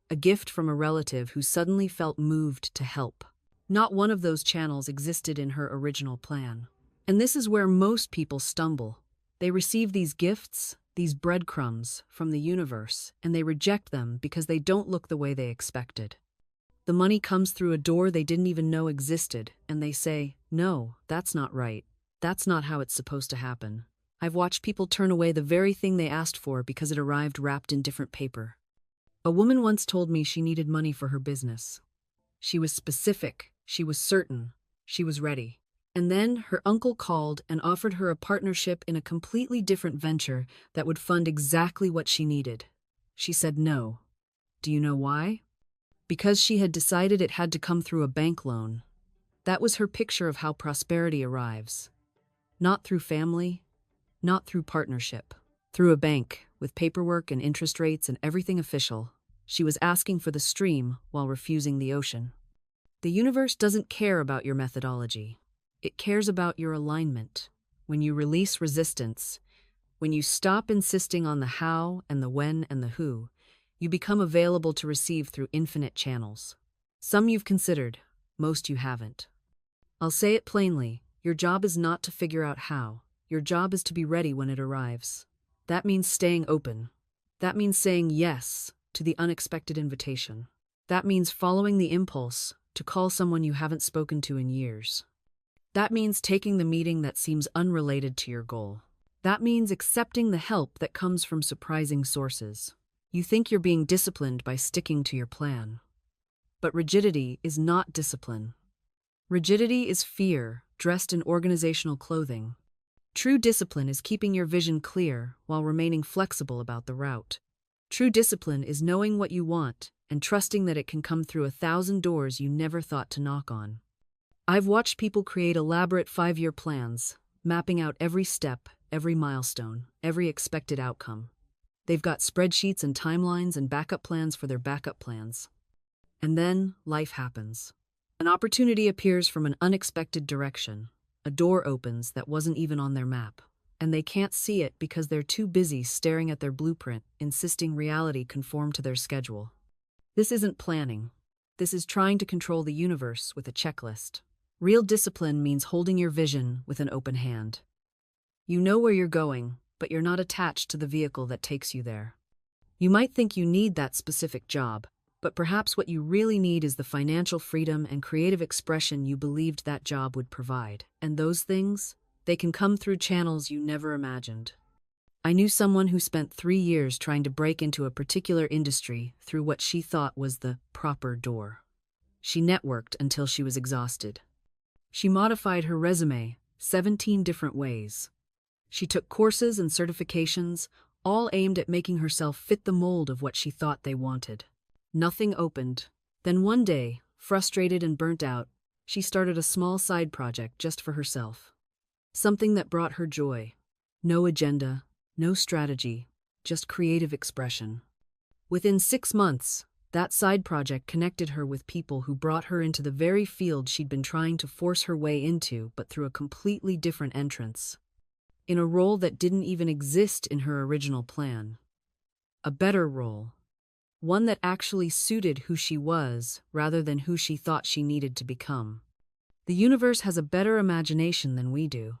a gift from a relative who suddenly felt moved to help. Not one of those channels existed in her original plan. And this is where most people stumble. They receive these gifts, these breadcrumbs, from the universe, and they reject them because they don't look the way they expected. The money comes through a door they didn't even know existed, and they say, "No, that's not right. That's not how it's supposed to happen." I've watched people turn away the very thing they asked for because it arrived wrapped in different paper. A woman once told me she needed money for her business. She was specific, she was certain, she was ready. And then her uncle called and offered her a partnership in a completely different venture that would fund exactly what she needed. She said no. Do you know why? Because she had decided it had to come through a bank loan. That was her picture of how prosperity arrives. Not through family, not through partnership. Through a bank, with paperwork and interest rates and everything official. She was asking for the stream while refusing the ocean. The universe doesn't care about your methodology. It cares about your alignment. When you release resistance, when you stop insisting on the how and the when and the who, you become available to receive through infinite channels. Some you've considered, most you haven't. I'll say it plainly, your job is not to figure out how. Your job is to be ready when it arrives. That means staying open. That means saying yes to the unexpected invitation. That means following the impulse to call someone you haven't spoken to in years. That means taking the meeting that seems unrelated to your goal. That means accepting the help that comes from surprising sources. You think you're being disciplined by sticking to your plan. But rigidity is not discipline. Rigidity is fear dressed in organizational clothing. True discipline is keeping your vision clear while remaining flexible about the route. True discipline is knowing what you want and trusting that it can come through 1,000 doors you never thought to knock on. I've watched people create elaborate 5-year plans, mapping out every step, every milestone, every expected outcome. They've got spreadsheets and timelines and backup plans for their backup plans. And then life happens. An opportunity appears from an unexpected direction. A door opens that wasn't even on their map, and they can't see it because they're too busy staring at their blueprint, insisting reality conform to their schedule. This isn't planning. This is trying to control the universe with a checklist. Real discipline means holding your vision with an open hand. You know where you're going, but you're not attached to the vehicle that takes you there. You might think you need that specific job, but perhaps what you really need is the financial freedom and creative expression you believed that job would provide. And those things, they can come through channels you never imagined. I knew someone who spent 3 years trying to break into a particular industry through what she thought was the proper door. She networked until she was exhausted. She modified her resume 17 different ways. She took courses and certifications, all aimed at making herself fit the mold of what she thought they wanted. Nothing opened. Then one day, frustrated and burnt out, she started a small side project just for herself. Something that brought her joy. No agenda, no strategy, just creative expression. Within 6 months, that side project connected her with people who brought her into the very field she'd been trying to force her way into, but through a completely different entrance. In a role that didn't even exist in her original plan. A better role. One that actually suited who she was, rather than who she thought she needed to become. The universe has a better imagination than we do.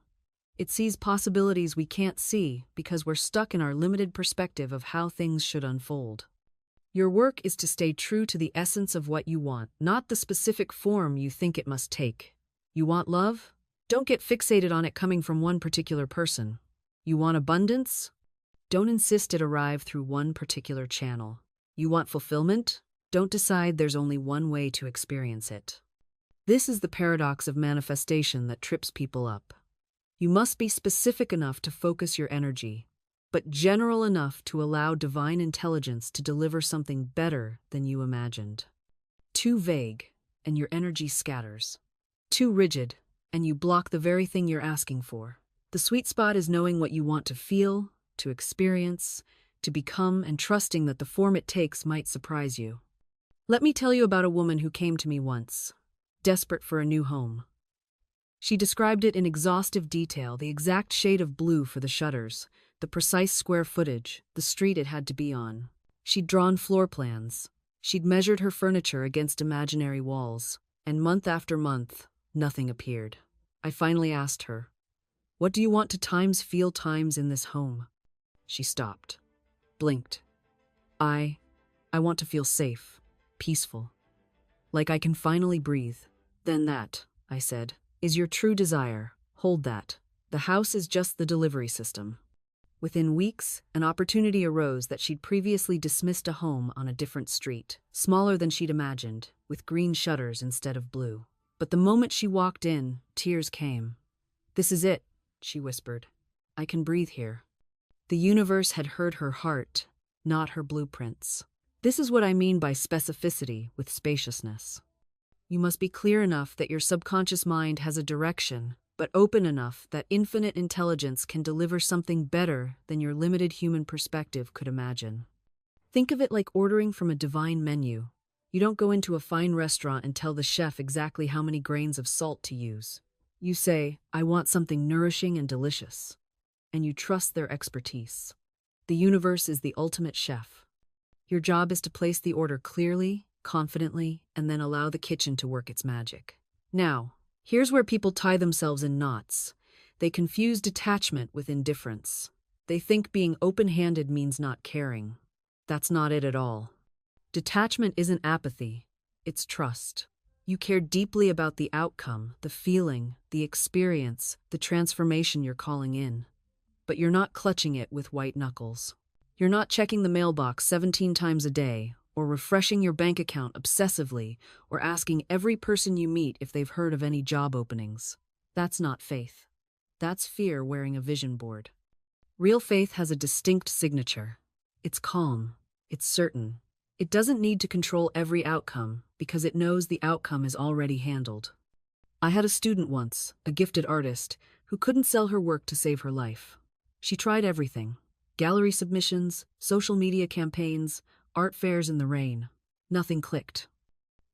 It sees possibilities we can't see because we're stuck in our limited perspective of how things should unfold. Your work is to stay true to the essence of what you want, not the specific form you think it must take. You want love? Don't get fixated on it coming from one particular person. You want abundance? Don't insist it arrive through one particular channel. You want fulfillment? Don't decide there's only one way to experience it. This is the paradox of manifestation that trips people up. You must be specific enough to focus your energy, but general enough to allow divine intelligence to deliver something better than you imagined. Too vague, and your energy scatters. Too rigid, and you block the very thing you're asking for. The sweet spot is knowing what you want to feel, to experience, to become, and trusting that the form it takes might surprise you. Let me tell you about a woman who came to me once, desperate for a new home. She described it in exhaustive detail, the exact shade of blue for the shutters, the precise square footage, the street it had to be on. She'd drawn floor plans. She'd measured her furniture against imaginary walls. And month after month, nothing appeared. I finally asked her, "What do you want to feel in this home?" She stopped, blinked. I want to feel safe, peaceful, like I can finally breathe. Then that, I said, is your true desire. Hold that. The house is just the delivery system. Within weeks, an opportunity arose that she'd previously dismissed, a home on a different street, smaller than she'd imagined, with green shutters instead of blue. But the moment she walked in, tears came. "This is it," she whispered. "I can breathe here." The universe had heard her heart, not her blueprints. This is what I mean by specificity with spaciousness. You must be clear enough that your subconscious mind has a direction, but open enough that infinite intelligence can deliver something better than your limited human perspective could imagine. Think of it like ordering from a divine menu. You don't go into a fine restaurant and tell the chef exactly how many grains of salt to use. You say, "I want something nourishing and delicious." And you trust their expertise. The universe is the ultimate chef. Your job is to place the order clearly, confidently, and then allow the kitchen to work its magic. Now, here's where people tie themselves in knots. They confuse detachment with indifference. They think being open-handed means not caring. That's not it at all. Detachment isn't apathy, it's trust. You care deeply about the outcome, the feeling, the experience, the transformation you're calling in. But you're not clutching it with white knuckles. You're not checking the mailbox 17 times a day, or refreshing your bank account obsessively, or asking every person you meet if they've heard of any job openings. That's not faith. That's fear wearing a vision board. Real faith has a distinct signature. It's calm. It's certain. It doesn't need to control every outcome because it knows the outcome is already handled. I had a student once, a gifted artist, who couldn't sell her work to save her life. She tried everything: gallery submissions, social media campaigns, art fairs in the rain. Nothing clicked.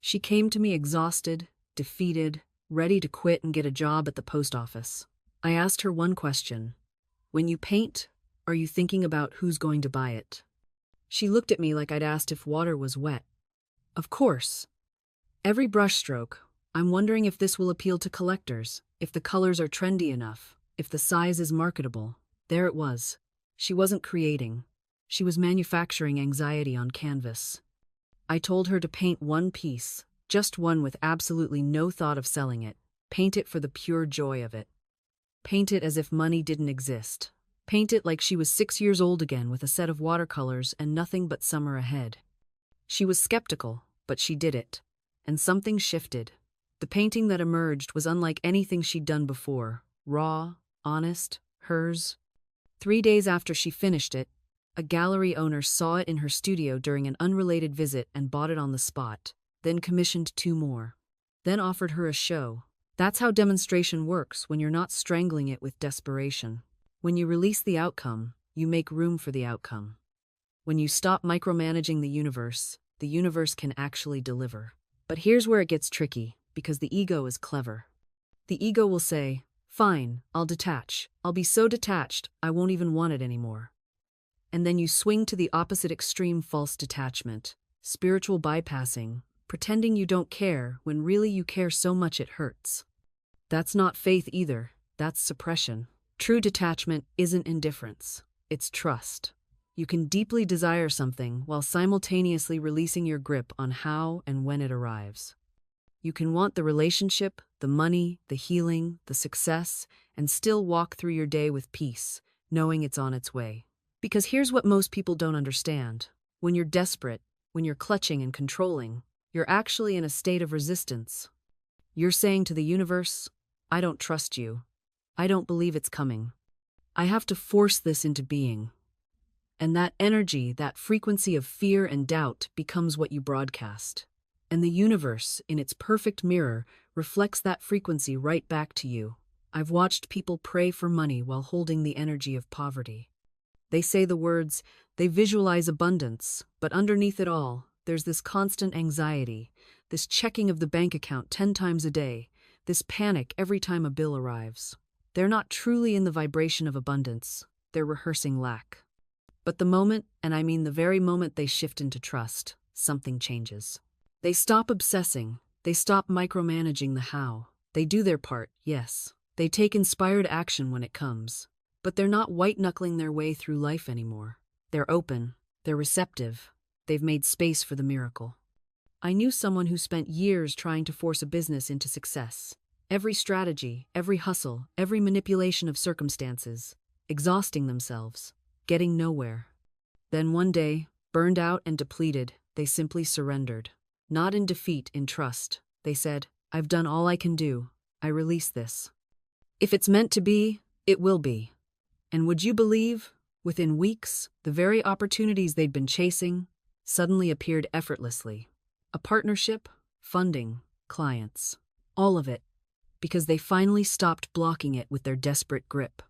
She came to me exhausted, defeated, ready to quit and get a job at the post office. I asked her one question: "When you paint, are you thinking about who's going to buy it?" She looked at me like I'd asked if water was wet. "Of course," Every brushstroke, I'm wondering if this will appeal to collectors, if the colors are trendy enough, if the size is marketable. There it was. She wasn't creating. She was manufacturing anxiety on canvas. I told her to paint one piece, just one with absolutely no thought of selling it. Paint it for the pure joy of it. Paint it as if money didn't exist. Paint it like she was 6 years old again with a set of watercolors and nothing but summer ahead. She was skeptical, but she did it. And something shifted. The painting that emerged was unlike anything she'd done before. Raw, honest, hers. 3 days after she finished it, a gallery owner saw it in her studio during an unrelated visit and bought it on the spot, then commissioned 2 more. Then offered her a show. That's how demonstration works when you're not strangling it with desperation. When you release the outcome, you make room for the outcome. When you stop micromanaging the universe can actually deliver. But here's where it gets tricky, because the ego is clever. The ego will say, fine, I'll detach. I'll be so detached, I won't even want it anymore. And then you swing to the opposite extreme: false detachment, spiritual bypassing, pretending you don't care when really you care so much it hurts. That's not faith either, that's suppression. True detachment isn't indifference, it's trust. You can deeply desire something while simultaneously releasing your grip on how and when it arrives. You can want the relationship, the money, the healing, the success, and still walk through your day with peace, knowing it's on its way. Because here's what most people don't understand. When you're desperate, when you're clutching and controlling, you're actually in a state of resistance. You're saying to the universe, I don't trust you. I don't believe it's coming. I have to force this into being. And that energy, that frequency of fear and doubt becomes what you broadcast. And the universe, in its perfect mirror, reflects that frequency right back to you. I've watched people pray for money while holding the energy of poverty. They say the words, they visualize abundance, but underneath it all, there's this constant anxiety, this checking of the bank account 10 times a day, this panic every time a bill arrives. They're not truly in the vibration of abundance, they're rehearsing lack. But the moment, and I mean the very moment they shift into trust, something changes. They stop obsessing, they stop micromanaging the how. They do their part, yes. They take inspired action when it comes. But they're not white-knuckling their way through life anymore. They're open, they're receptive, they've made space for the miracle. I knew someone who spent years trying to force a business into success. Every strategy, every hustle, every manipulation of circumstances, exhausting themselves, getting nowhere. Then one day, burned out and depleted, they simply surrendered. Not in defeat, in trust. They said, I've done all I can do. I release this. If it's meant to be, it will be. And would you believe, within weeks, the very opportunities they'd been chasing suddenly appeared effortlessly. A partnership, funding, clients, all of it, because they finally stopped blocking it with their desperate grip.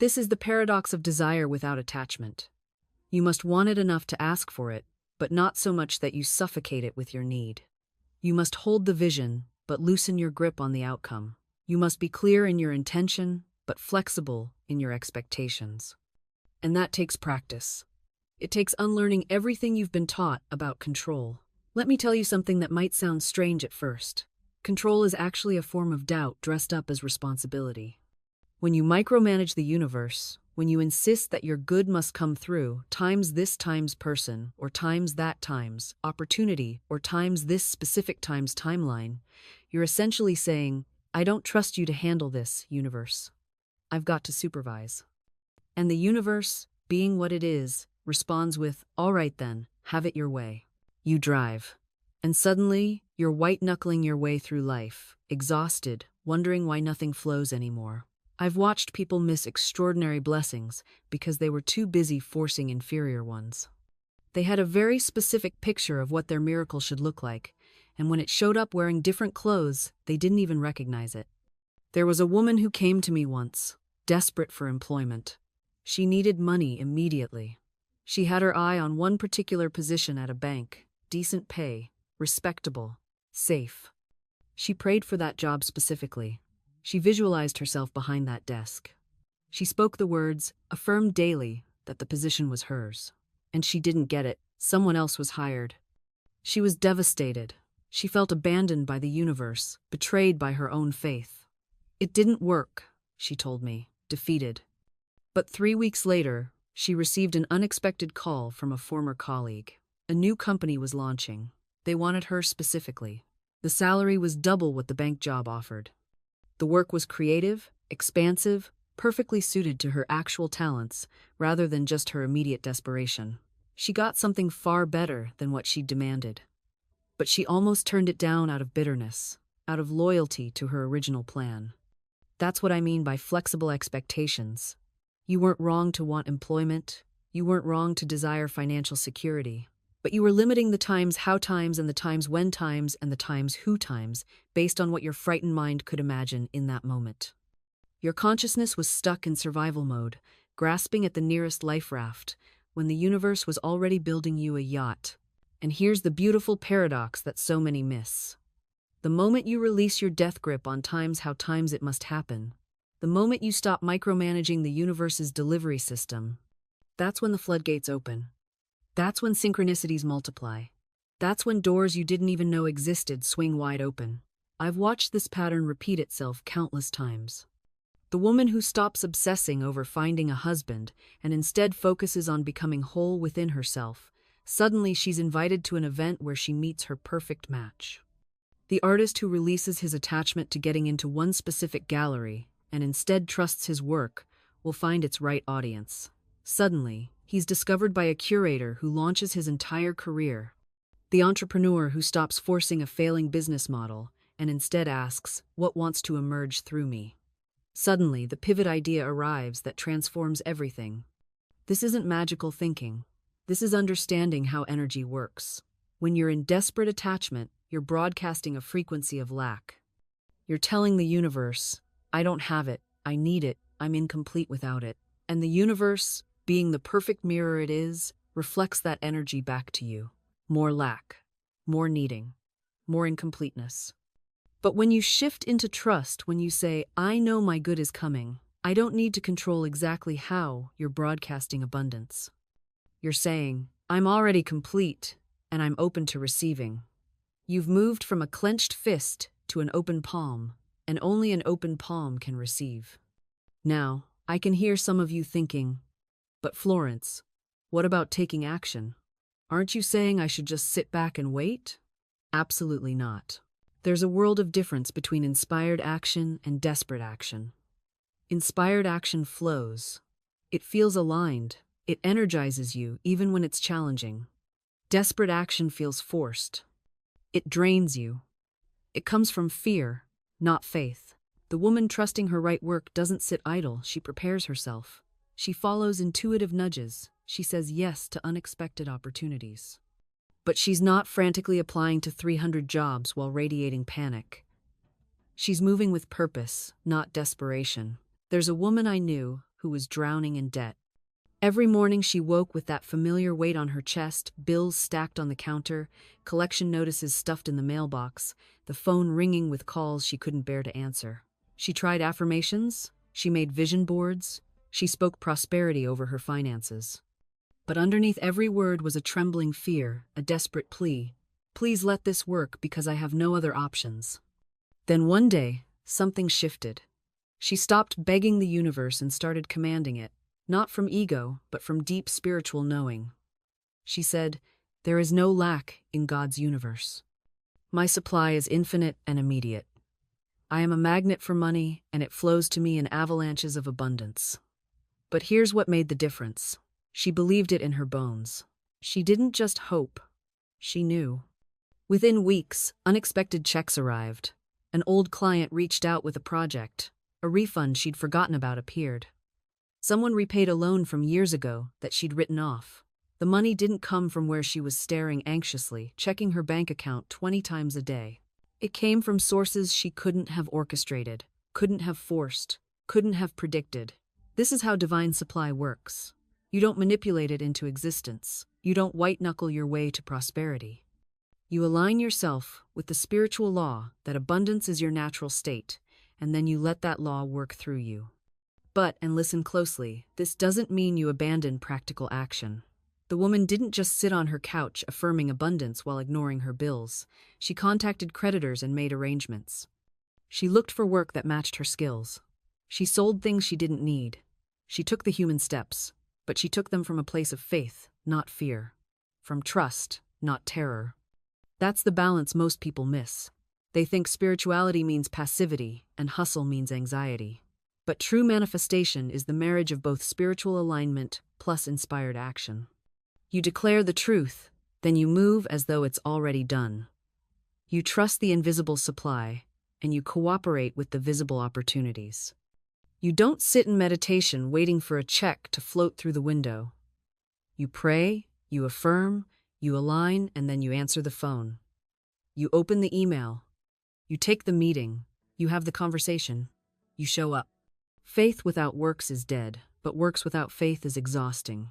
This is the paradox of desire without attachment. You must want it enough to ask for it, but not so much that you suffocate it with your need. You must hold the vision, but loosen your grip on the outcome. You must be clear in your intention, but flexible in your expectations. And that takes practice. It takes unlearning everything you've been taught about control. Let me tell you something that might sound strange at first. Control is actually a form of doubt dressed up as responsibility. When you micromanage the universe, when you insist that your good must come through times this times person, or times that times opportunity, or times this specific times timeline, you're essentially saying, I don't trust you to handle this, universe. I've got to supervise. And the universe, being what it is, responds with, all right then, have it your way. You drive. And suddenly, you're white-knuckling your way through life, exhausted, wondering why nothing flows anymore. I've watched people miss extraordinary blessings because they were too busy forcing inferior ones. They had a very specific picture of what their miracle should look like, and when it showed up wearing different clothes, they didn't even recognize it. There was a woman who came to me once, desperate for employment. She needed money immediately. She had her eye on one particular position at a bank, decent pay, respectable, safe. She prayed for that job specifically. She visualized herself behind that desk. She spoke the words, affirmed daily that the position was hers. And she didn't get it. Someone else was hired. She was devastated. She felt abandoned by the universe, betrayed by her own faith. It didn't work, she told me, defeated. But 3 weeks later, she received an unexpected call from a former colleague. A new company was launching. They wanted her specifically. The salary was double what the bank job offered. The work was creative, expansive, perfectly suited to her actual talents, rather than just her immediate desperation. She got something far better than what she demanded. But she almost turned it down out of bitterness, out of loyalty to her original plan. That's what I mean by flexible expectations. You weren't wrong to want employment. You weren't wrong to desire financial security. But you were limiting the times how times and the times when times and the times who times based on what your frightened mind could imagine in that moment. Your consciousness was stuck in survival mode, grasping at the nearest life raft, when the universe was already building you a yacht. And here's the beautiful paradox that so many miss. The moment you release your death grip on times how times it must happen, the moment you stop micromanaging the universe's delivery system, that's when the floodgates open. That's when synchronicities multiply. That's when doors you didn't even know existed swing wide open. I've watched this pattern repeat itself countless times. The woman who stops obsessing over finding a husband and instead focuses on becoming whole within herself, suddenly she's invited to an event where she meets her perfect match. The artist who releases his attachment to getting into one specific gallery and instead trusts his work will find its right audience. Suddenly, he's discovered by a curator who launches his entire career. The entrepreneur who stops forcing a failing business model and instead asks, what wants to emerge through me? Suddenly, the pivot idea arrives that transforms everything. This isn't magical thinking. This is understanding how energy works. When you're in desperate attachment, you're broadcasting a frequency of lack. You're telling the universe, I don't have it, I need it, I'm incomplete without it. And the universe, being the perfect mirror it is, reflects that energy back to you. More lack, more needing, more incompleteness. But when you shift into trust, when you say, I know my good is coming, I don't need to control exactly how, you're broadcasting abundance. You're saying, I'm already complete, and I'm open to receiving. You've moved from a clenched fist to an open palm, and only an open palm can receive. Now, I can hear some of you thinking, but Florence, what about taking action? Aren't you saying I should just sit back and wait? Absolutely not. There's a world of difference between inspired action and desperate action. Inspired action flows. It feels aligned. It energizes you even when it's challenging. Desperate action feels forced. It drains you. It comes from fear, not faith. The woman trusting her right work doesn't sit idle, she prepares herself. She follows intuitive nudges. She says yes to unexpected opportunities. But she's not frantically applying to 300 jobs while radiating panic. She's moving with purpose, not desperation. There's a woman I knew who was drowning in debt. Every morning she woke with that familiar weight on her chest, bills stacked on the counter, collection notices stuffed in the mailbox, the phone ringing with calls she couldn't bear to answer. She tried affirmations, she made vision boards, she spoke prosperity over her finances. But underneath every word was a trembling fear, a desperate plea. Please let this work because I have no other options. Then one day, something shifted. She stopped begging the universe and started commanding it, not from ego, but from deep spiritual knowing. She said, there is no lack in God's universe. My supply is infinite and immediate. I am a magnet for money, and it flows to me in avalanches of abundance. But here's what made the difference. She believed it in her bones. She didn't just hope. She knew. Within weeks, unexpected checks arrived. An old client reached out with a project. A refund she'd forgotten about appeared. Someone repaid a loan from years ago that she'd written off. The money didn't come from where she was staring anxiously, checking her bank account 20 times a day. It came from sources she couldn't have orchestrated, couldn't have forced, couldn't have predicted. This is how divine supply works. You don't manipulate it into existence. You don't white-knuckle your way to prosperity. You align yourself with the spiritual law that abundance is your natural state, and then you let that law work through you. But, and listen closely, this doesn't mean you abandon practical action. The woman didn't just sit on her couch affirming abundance while ignoring her bills. She contacted creditors and made arrangements. She looked for work that matched her skills. She sold things she didn't need. She took the human steps, but she took them from a place of faith, not fear. From trust, not terror. That's the balance most people miss. They think spirituality means passivity and hustle means anxiety. But true manifestation is the marriage of both spiritual alignment plus inspired action. You declare the truth, then you move as though it's already done. You trust the invisible supply, and you cooperate with the visible opportunities. You don't sit in meditation waiting for a check to float through the window. You pray, you affirm, you align, and then you answer the phone. You open the email. You take the meeting. You have the conversation. You show up. Faith without works is dead, but works without faith is exhausting.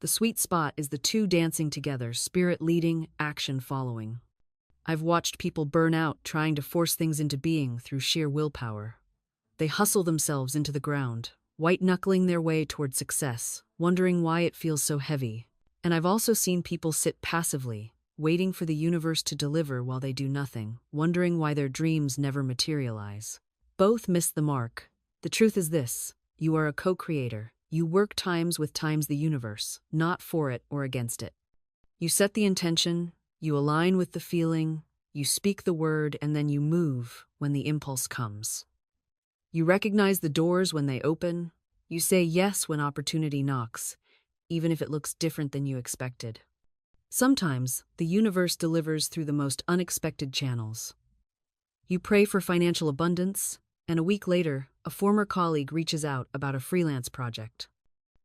The sweet spot is the two dancing together, spirit leading, action following. I've watched people burn out trying to force things into being through sheer willpower. They hustle themselves into the ground, white-knuckling their way toward success, wondering why it feels so heavy. And I've also seen people sit passively, waiting for the universe to deliver while they do nothing, wondering why their dreams never materialize. Both miss the mark. The truth is this: you are a co-creator. You work times with times the universe, not for it or against it. You set the intention, you align with the feeling, you speak the word, and then you move when the impulse comes. You recognize the doors when they open. You say yes when opportunity knocks, even if it looks different than you expected. Sometimes, the universe delivers through the most unexpected channels. You pray for financial abundance, and a week later, a former colleague reaches out about a freelance project.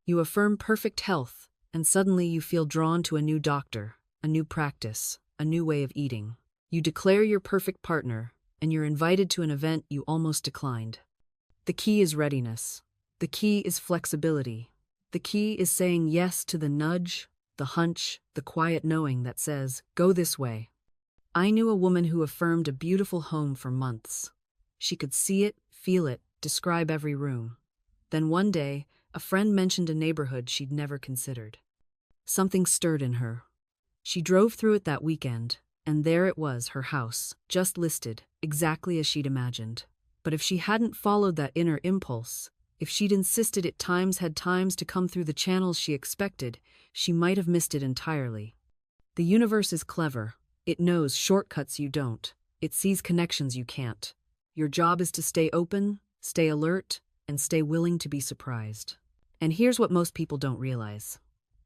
You affirm perfect health, and suddenly you feel drawn to a new doctor, a new practice, a new way of eating. You declare your perfect partner, and you're invited to an event you almost declined. The key is readiness. The key is flexibility. The key is saying yes to the nudge, the hunch, the quiet knowing that says, go this way. I knew a woman who affirmed a beautiful home for months. She could see it, feel it, describe every room. Then one day, a friend mentioned a neighborhood she'd never considered. Something stirred in her. She drove through it that weekend, and there it was, her house, just listed, exactly as she'd imagined. But if she hadn't followed that inner impulse, if she'd insisted it had times to come through the channels she expected, she might have missed it entirely. The universe is clever. It knows shortcuts you don't. It sees connections you can't. Your job is to stay open, stay alert, and stay willing to be surprised. And here's what most people don't realize.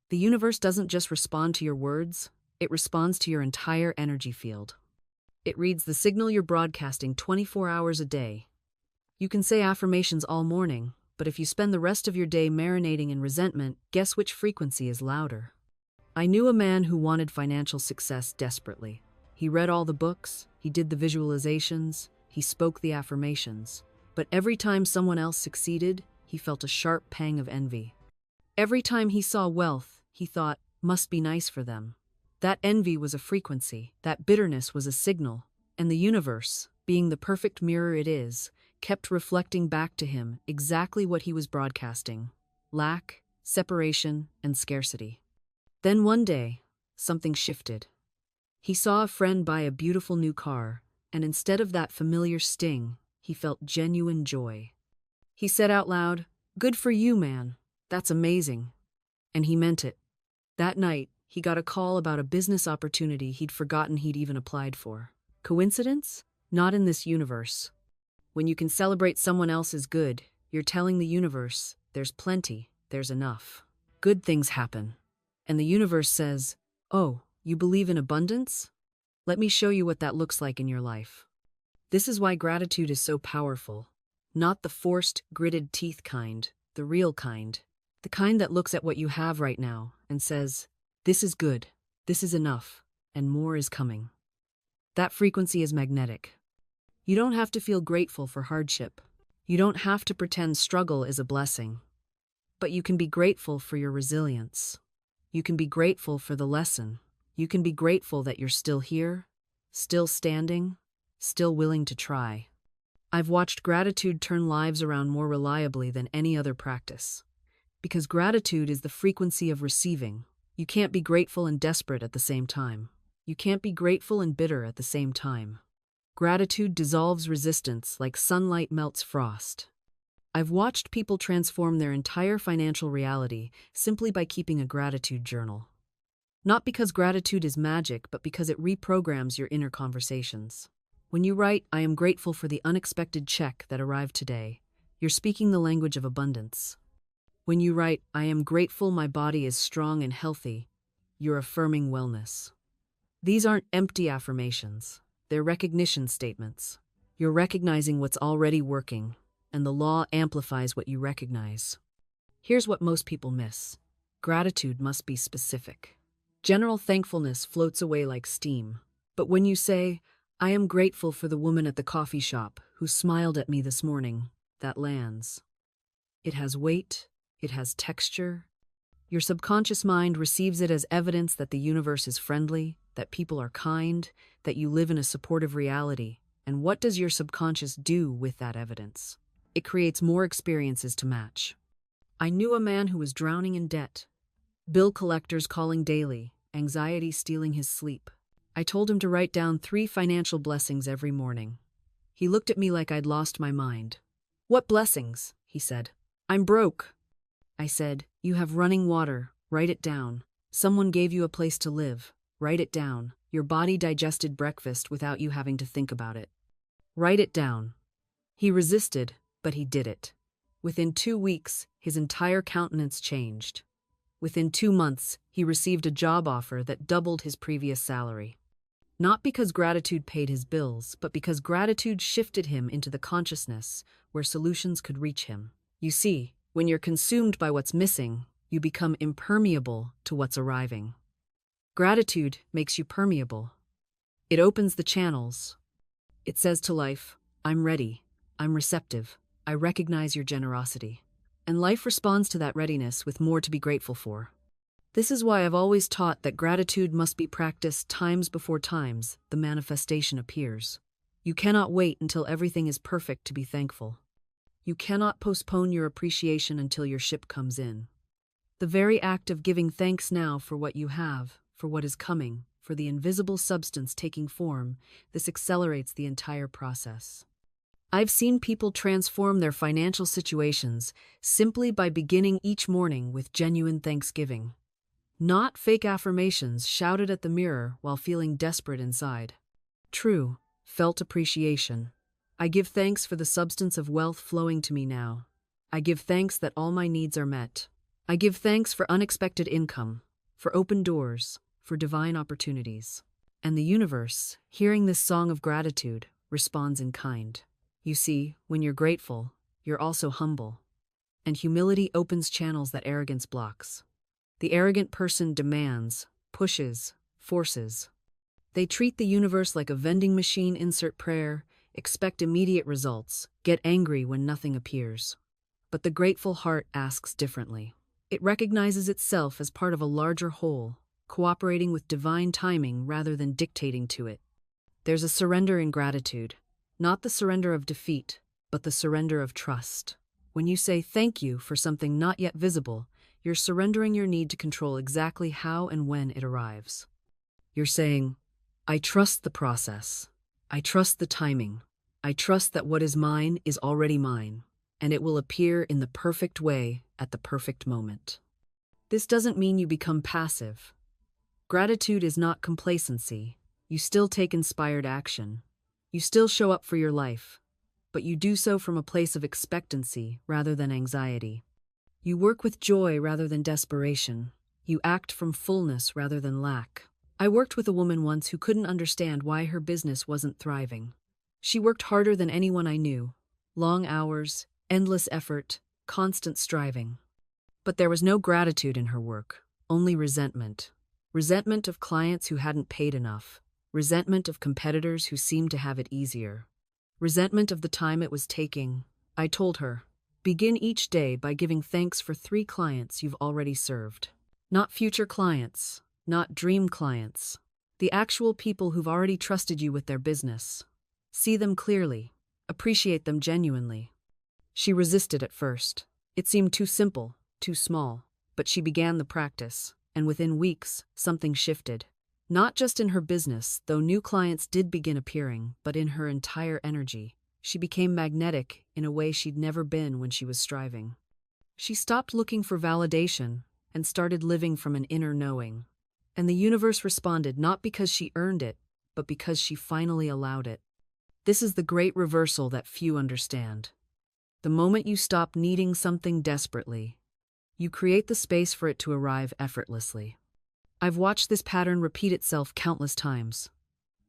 The universe doesn't just respond to your words, it responds to your entire energy field. It reads the signal you're broadcasting 24 hours a day. You can say affirmations all morning, but if you spend the rest of your day marinating in resentment, guess which frequency is louder? I knew a man who wanted financial success desperately. He read all the books, he did the visualizations, he spoke the affirmations. But every time someone else succeeded, he felt a sharp pang of envy. Every time he saw wealth, he thought, must be nice for them. That envy was a frequency, that bitterness was a signal, and the universe, being the perfect mirror it is, kept reflecting back to him exactly what he was broadcasting: lack, separation, and scarcity. Then one day, something shifted. He saw a friend buy a beautiful new car, and instead of that familiar sting, he felt genuine joy. He said out loud, "Good for you, man. That's amazing." And he meant it. That night, he got a call about a business opportunity he'd forgotten he'd even applied for. Coincidence? Not in this universe. When you can celebrate someone else's good, you're telling the universe, there's plenty, there's enough. Good things happen. And the universe says, oh, you believe in abundance? Let me show you what that looks like in your life. This is why gratitude is so powerful. Not the forced, gritted teeth kind, the real kind. The kind that looks at what you have right now and says, this is good, this is enough, and more is coming. That frequency is magnetic. You don't have to feel grateful for hardship. You don't have to pretend struggle is a blessing. But you can be grateful for your resilience. You can be grateful for the lesson. You can be grateful that you're still here, still standing, still willing to try. I've watched gratitude turn lives around more reliably than any other practice. Because gratitude is the frequency of receiving, You can't be grateful and desperate at the same time. You can't be grateful and bitter at the same time. Gratitude dissolves resistance like sunlight melts frost. I've watched people transform their entire financial reality simply by keeping a gratitude journal. Not because gratitude is magic, but because it reprograms your inner conversations. When you write, "I am grateful for the unexpected check that arrived today," you're speaking the language of abundance. When you write, "I am grateful my body is strong and healthy," you're affirming wellness. These aren't empty affirmations. They're recognition statements. You're recognizing what's already working, and the law amplifies what you recognize. Here's what most people miss. Gratitude must be specific. General thankfulness floats away like steam. But when you say, "I am grateful for the woman at the coffee shop who smiled at me this morning," that lands. It has weight. It has texture. Your subconscious mind receives it as evidence that the universe is friendly, that people are kind, that you live in a supportive reality. And what does your subconscious do with that evidence? It creates more experiences to match. I knew a man who was drowning in debt. Bill collectors calling daily, anxiety stealing his sleep. I told him to write down 3 financial blessings every morning. He looked at me like I'd lost my mind. "What blessings?" he said. "I'm broke." I said, "You have running water, write it down. Someone gave you a place to live, write it down. Your body digested breakfast without you having to think about it. Write it down." He resisted, but he did it. Within 2 weeks, his entire countenance changed. Within 2 months, he received a job offer that doubled his previous salary. Not because gratitude paid his bills, but because gratitude shifted him into the consciousness where solutions could reach him. You see, when you're consumed by what's missing, you become impermeable to what's arriving. Gratitude makes you permeable. It opens the channels. It says to life, "I'm ready, I'm receptive, I recognize your generosity." And life responds to that readiness with more to be grateful for. This is why I've always taught that gratitude must be practiced times before times the manifestation appears. You cannot wait until everything is perfect to be thankful. You cannot postpone your appreciation until your ship comes in. The very act of giving thanks now for what you have, for what is coming, for the invisible substance taking form, this accelerates the entire process. I've seen people transform their financial situations simply by beginning each morning with genuine thanksgiving. Not fake affirmations shouted at the mirror while feeling desperate inside. True, felt appreciation. I give thanks for the substance of wealth flowing to me now. I give thanks that all my needs are met. I give thanks for unexpected income, for open doors, for divine opportunities. And the universe, hearing this song of gratitude, responds in kind. You see, when you're grateful, you're also humble. And humility opens channels that arrogance blocks. The arrogant person demands, pushes, forces. They treat the universe like a vending machine, insert prayer, expect immediate results, get angry when nothing appears. But the grateful heart asks differently. It recognizes itself as part of a larger whole, cooperating with divine timing rather than dictating to it. There's a surrender in gratitude, not the surrender of defeat, but the surrender of trust. When you say thank you for something not yet visible, you're surrendering your need to control exactly how and when it arrives. You're saying, "I trust the process. I trust the timing. I trust that what is mine is already mine, and it will appear in the perfect way at the perfect moment." This doesn't mean you become passive. Gratitude is not complacency. You still take inspired action. You still show up for your life, but you do so from a place of expectancy rather than anxiety. You work with joy rather than desperation. You act from fullness rather than lack. I worked with a woman once who couldn't understand why her business wasn't thriving. She worked harder than anyone I knew. Long hours, endless effort, constant striving. But there was no gratitude in her work, only resentment. Resentment of clients who hadn't paid enough. Resentment of competitors who seemed to have it easier. Resentment of the time it was taking. I told her, begin each day by giving thanks for 3 clients you've already served. Not future clients, not dream clients. The actual people who've already trusted you with their business. See them clearly. Appreciate them genuinely. She resisted at first. It seemed too simple, too small. But she began the practice, And within weeks, something shifted. Not just in her business, though new clients did begin appearing, but in her entire energy. She became magnetic in a way she'd never been when she was striving. She stopped looking for validation and started living from an inner knowing. And the universe responded not because she earned it, but because she finally allowed it. This is the great reversal that few understand. The moment you stop needing something desperately, you create the space for it to arrive effortlessly. I've watched this pattern repeat itself countless times.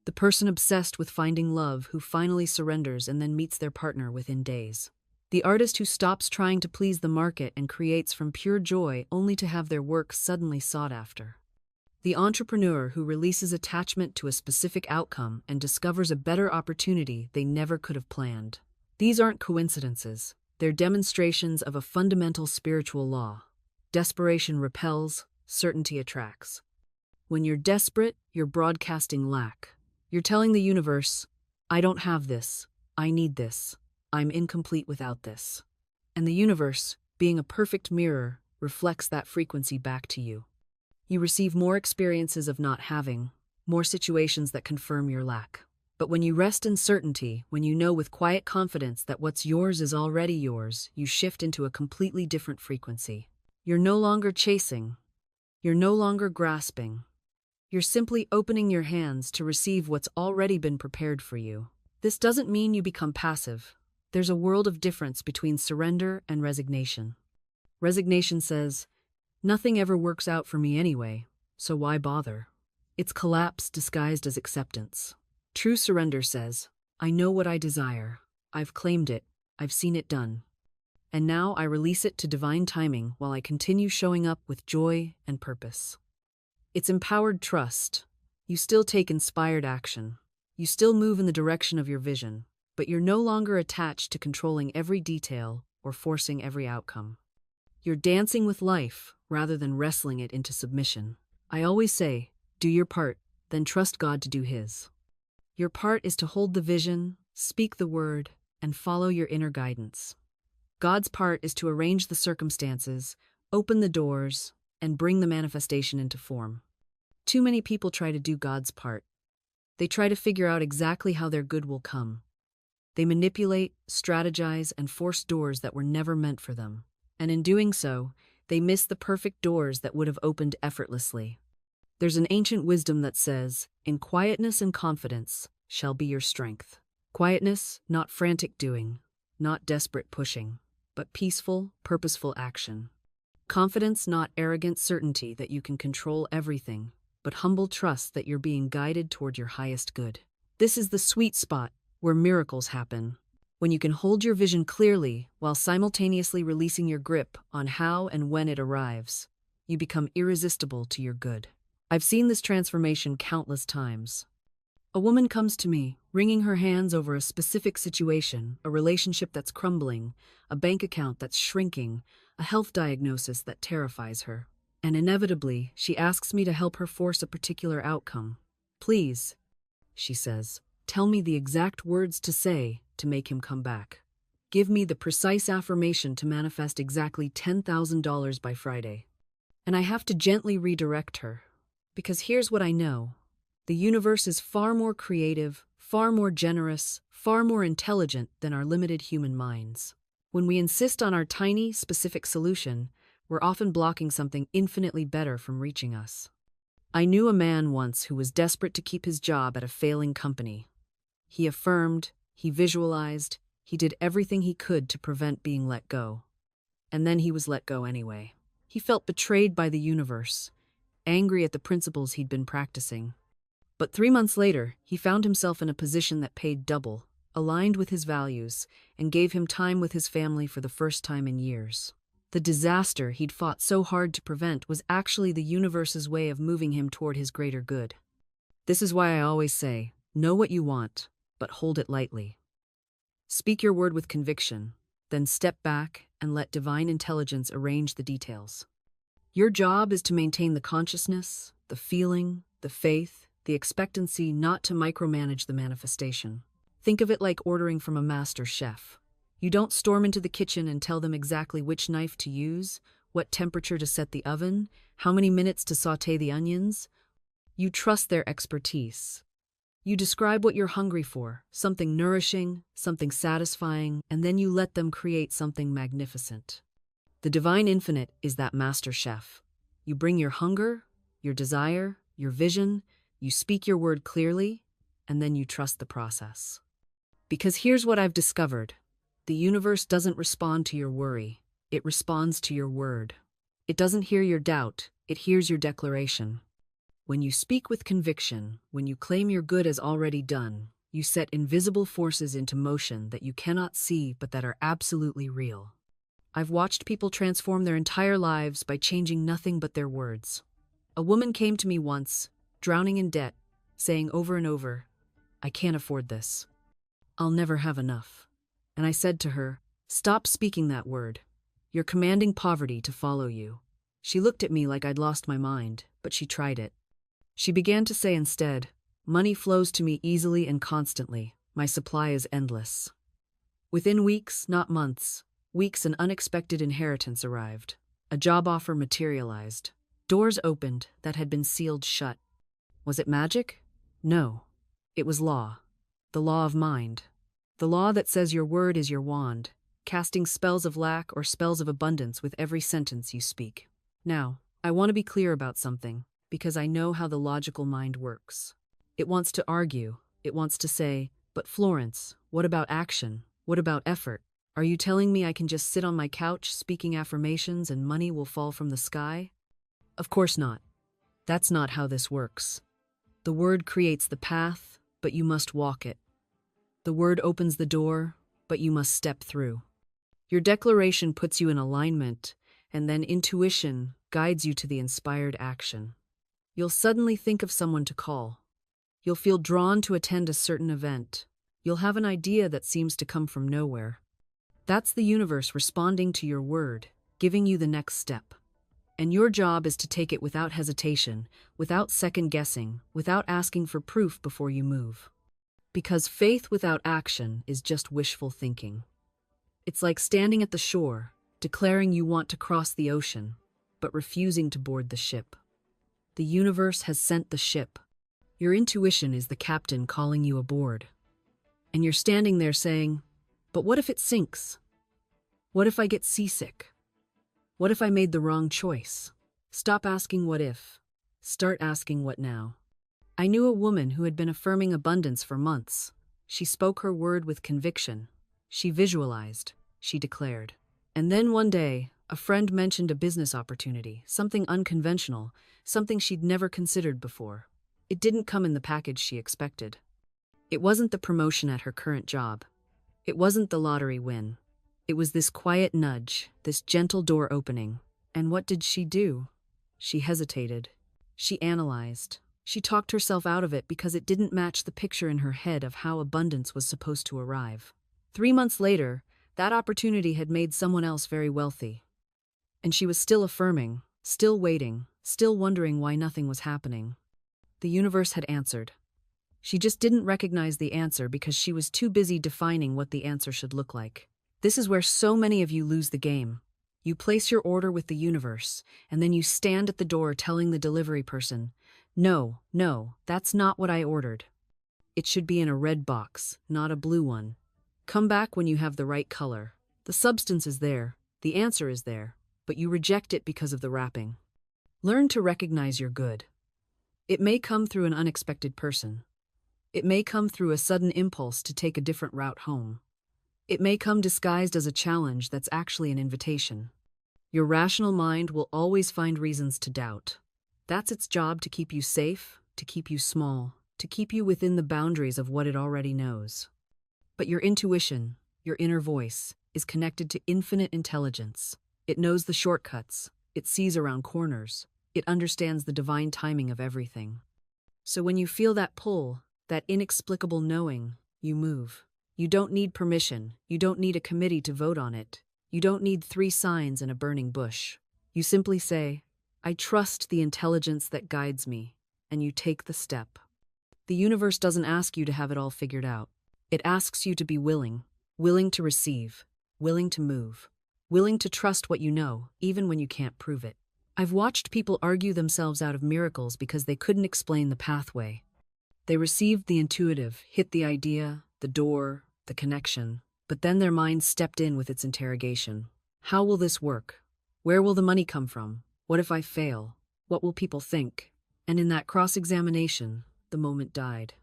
The person obsessed with finding love who finally surrenders and then meets their partner within days. The artist who stops trying to please the market and creates from pure joy only to have their work suddenly sought after. The entrepreneur who releases attachment to a specific outcome and discovers a better opportunity they never could have planned. These aren't coincidences. They're demonstrations of a fundamental spiritual law. Desperation repels, certainty attracts. When you're desperate, you're broadcasting lack. You're telling the universe, I don't have this, I need this, I'm incomplete without this. And the universe, being a perfect mirror, reflects that frequency back to you. You receive more experiences of not having, more situations that confirm your lack. But when you rest in certainty, when you know with quiet confidence that what's yours is already yours, you shift into a completely different frequency. You're no longer chasing. You're no longer grasping. You're simply opening your hands to receive what's already been prepared for you. This doesn't mean you become passive. There's a world of difference between surrender and resignation. Resignation says, nothing ever works out for me anyway, so why bother? It's collapse disguised as acceptance. True surrender says, I know what I desire. I've claimed it. I've seen it done. And now I release it to divine timing while I continue showing up with joy and purpose. It's empowered trust. You still take inspired action. You still move in the direction of your vision, but you're no longer attached to controlling every detail or forcing every outcome. You're dancing with life rather than wrestling it into submission. I always say, do your part, then trust God to do His. Your part is to hold the vision, speak the word, and follow your inner guidance. God's part is to arrange the circumstances, open the doors, and bring the manifestation into form. Too many people try to do God's part. They try to figure out exactly how their good will come. They manipulate, strategize, and force doors that were never meant for them. And in doing so, they miss the perfect doors that would have opened effortlessly. There's an ancient wisdom that says, in quietness and confidence shall be your strength. Quietness, not frantic doing, not desperate pushing, but peaceful, purposeful action. Confidence, not arrogant certainty that you can control everything, but humble trust that you're being guided toward your highest good. This is the sweet spot where miracles happen, when you can hold your vision clearly while simultaneously releasing your grip on how and when it arrives. You become irresistible to your good. I've seen this transformation countless times. A woman comes to me, wringing her hands over a specific situation, a relationship that's crumbling, a bank account that's shrinking, a health diagnosis that terrifies her. And inevitably, she asks me to help her force a particular outcome. Please, she says, tell me the exact words to say to make him come back. Give me the precise affirmation to manifest exactly $10,000 by Friday. And I have to gently redirect her. Because here's what I know. The universe is far more creative, far more generous, far more intelligent than our limited human minds. When we insist on our tiny, specific solution, we're often blocking something infinitely better from reaching us. I knew a man once who was desperate to keep his job at a failing company. He affirmed, he visualized, he did everything he could to prevent being let go. And then he was let go anyway. He felt betrayed by the universe, angry at the principles he'd been practicing. But 3 months later, he found himself in a position that paid double, aligned with his values, and gave him time with his family for the first time in years. The disaster he'd fought so hard to prevent was actually the universe's way of moving him toward his greater good. This is why I always say, know what you want, but hold it lightly. Speak your word with conviction, then step back and let divine intelligence arrange the details. Your job is to maintain the consciousness, the feeling, the faith, the expectancy, not to micromanage the manifestation. Think of it like ordering from a master chef. You don't storm into the kitchen and tell them exactly which knife to use, what temperature to set the oven, how many minutes to sauté the onions. You trust their expertise. You describe what you're hungry for, something nourishing, something satisfying, and then you let them create something magnificent. The divine infinite is that master chef. You bring your hunger, your desire, your vision, you speak your word clearly, and then you trust the process. Because here's what I've discovered. The universe doesn't respond to your worry. It responds to your word. It doesn't hear your doubt. It hears your declaration. When you speak with conviction, when you claim your good as already done, you set invisible forces into motion that you cannot see but that are absolutely real. I've watched people transform their entire lives by changing nothing but their words. A woman came to me once, drowning in debt, saying over and over, "I can't afford this. I'll never have enough." And I said to her, "Stop speaking that word. You're commanding poverty to follow you." She looked at me like I'd lost my mind, but she tried it. She began to say instead, "Money flows to me easily and constantly. My supply is endless." Within weeks, not months, weeks, an unexpected inheritance arrived. A job offer materialized. Doors opened that had been sealed shut. Was it magic? No. It was law. The law of mind. The law that says your word is your wand, casting spells of lack or spells of abundance with every sentence you speak. Now, I want to be clear about something, because I know how the logical mind works. It wants to argue. It wants to say, "But Florence, what about action? What about effort? Are you telling me I can just sit on my couch speaking affirmations and money will fall from the sky?" Of course not. That's not how this works. The word creates the path, but you must walk it. The word opens the door, but you must step through. Your declaration puts you in alignment, and then intuition guides you to the inspired action. You'll suddenly think of someone to call. You'll feel drawn to attend a certain event. You'll have an idea that seems to come from nowhere. That's the universe responding to your word, giving you the next step. And your job is to take it without hesitation, without second guessing, without asking for proof before you move. Because faith without action is just wishful thinking. It's like standing at the shore, declaring you want to cross the ocean, but refusing to board the ship. The universe has sent the ship. Your intuition is the captain calling you aboard. And you're standing there saying, "But what if it sinks? What if I get seasick? What if I made the wrong choice?" Stop asking what if. Start asking what now. I knew a woman who had been affirming abundance for months. She spoke her word with conviction. She visualized. She declared. And then one day, a friend mentioned a business opportunity, something unconventional, something she'd never considered before. It didn't come in the package she expected. It wasn't the promotion at her current job. It wasn't the lottery win. It was this quiet nudge, this gentle door opening. And what did she do? She hesitated. She analyzed. She talked herself out of it because it didn't match the picture in her head of how abundance was supposed to arrive. 3 months later, that opportunity had made someone else very wealthy. And she was still affirming, still waiting, still wondering why nothing was happening. The universe had answered. She just didn't recognize the answer because she was too busy defining what the answer should look like. This is where so many of you lose the game. You place your order with the universe, and then you stand at the door telling the delivery person, "No, that's not what I ordered. It should be in a red box, not a blue one. Come back when you have the right color. The substance is there, the answer is there, but you reject it because of the wrapping." Learn to recognize your good. It may come through an unexpected person. It may come through a sudden impulse to take a different route home. It may come disguised as a challenge that's actually an invitation. Your rational mind will always find reasons to doubt. That's its job, to keep you safe, to keep you small, to keep you within the boundaries of what it already knows. But your intuition, your inner voice, is connected to infinite intelligence. It knows the shortcuts. It sees around corners. It understands the divine timing of everything. So when you feel that pull, that inexplicable knowing, you move. You don't need permission. You don't need a committee to vote on it. You don't need 3 signs and a burning bush. You simply say, "I trust the intelligence that guides me," and you take the step. The universe doesn't ask you to have it all figured out. It asks you to be willing to receive, willing to move. willing to trust what you know, even when you can't prove it. I've watched people argue themselves out of miracles because they couldn't explain the pathway. They received the intuitive, hit the idea, the door, the connection, but then their mind stepped in with its interrogation. How will this work? Where will the money come from? What if I fail? What will people think? And in that cross-examination, the moment died.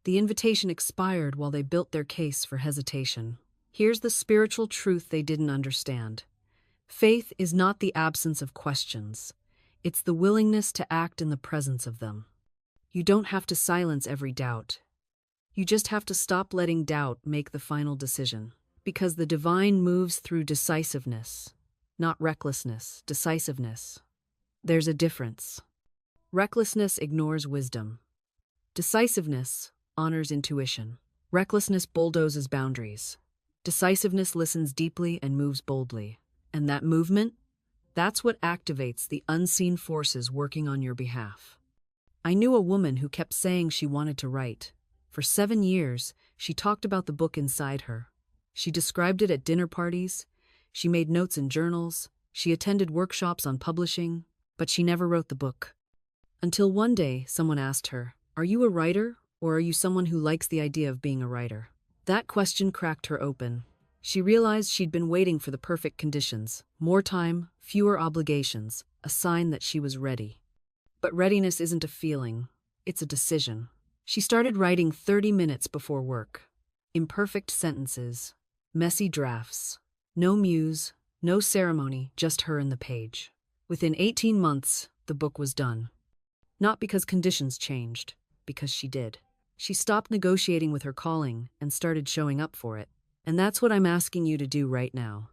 The invitation expired while they built their case for hesitation. Here's the spiritual truth they didn't understand. Faith is not the absence of questions. It's the willingness to act in the presence of them. You don't have to silence every doubt. You just have to stop letting doubt make the final decision. Because the divine moves through decisiveness, not recklessness, decisiveness. There's a difference. Recklessness ignores wisdom. Decisiveness honors intuition. Recklessness bulldozes boundaries. Decisiveness listens deeply and moves boldly. And that movement, that's what activates the unseen forces working on your behalf. I knew a woman who kept saying she wanted to write. For 7 years, she talked about the book inside her. She described it at dinner parties. She made notes in journals. She attended workshops on publishing, but she never wrote the book. Until one day, someone asked her, "Are you a writer, or are you someone who likes the idea of being a writer?" That question cracked her open. She realized she'd been waiting for the perfect conditions. More time, fewer obligations, a sign that she was ready. But readiness isn't a feeling, it's a decision. She started writing 30 minutes before work. Imperfect sentences, messy drafts, no muse, no ceremony, just her and the page. Within 18 months, the book was done. Not because conditions changed, because she did. She stopped negotiating with her calling and started showing up for it. And that's what I'm asking you to do right now.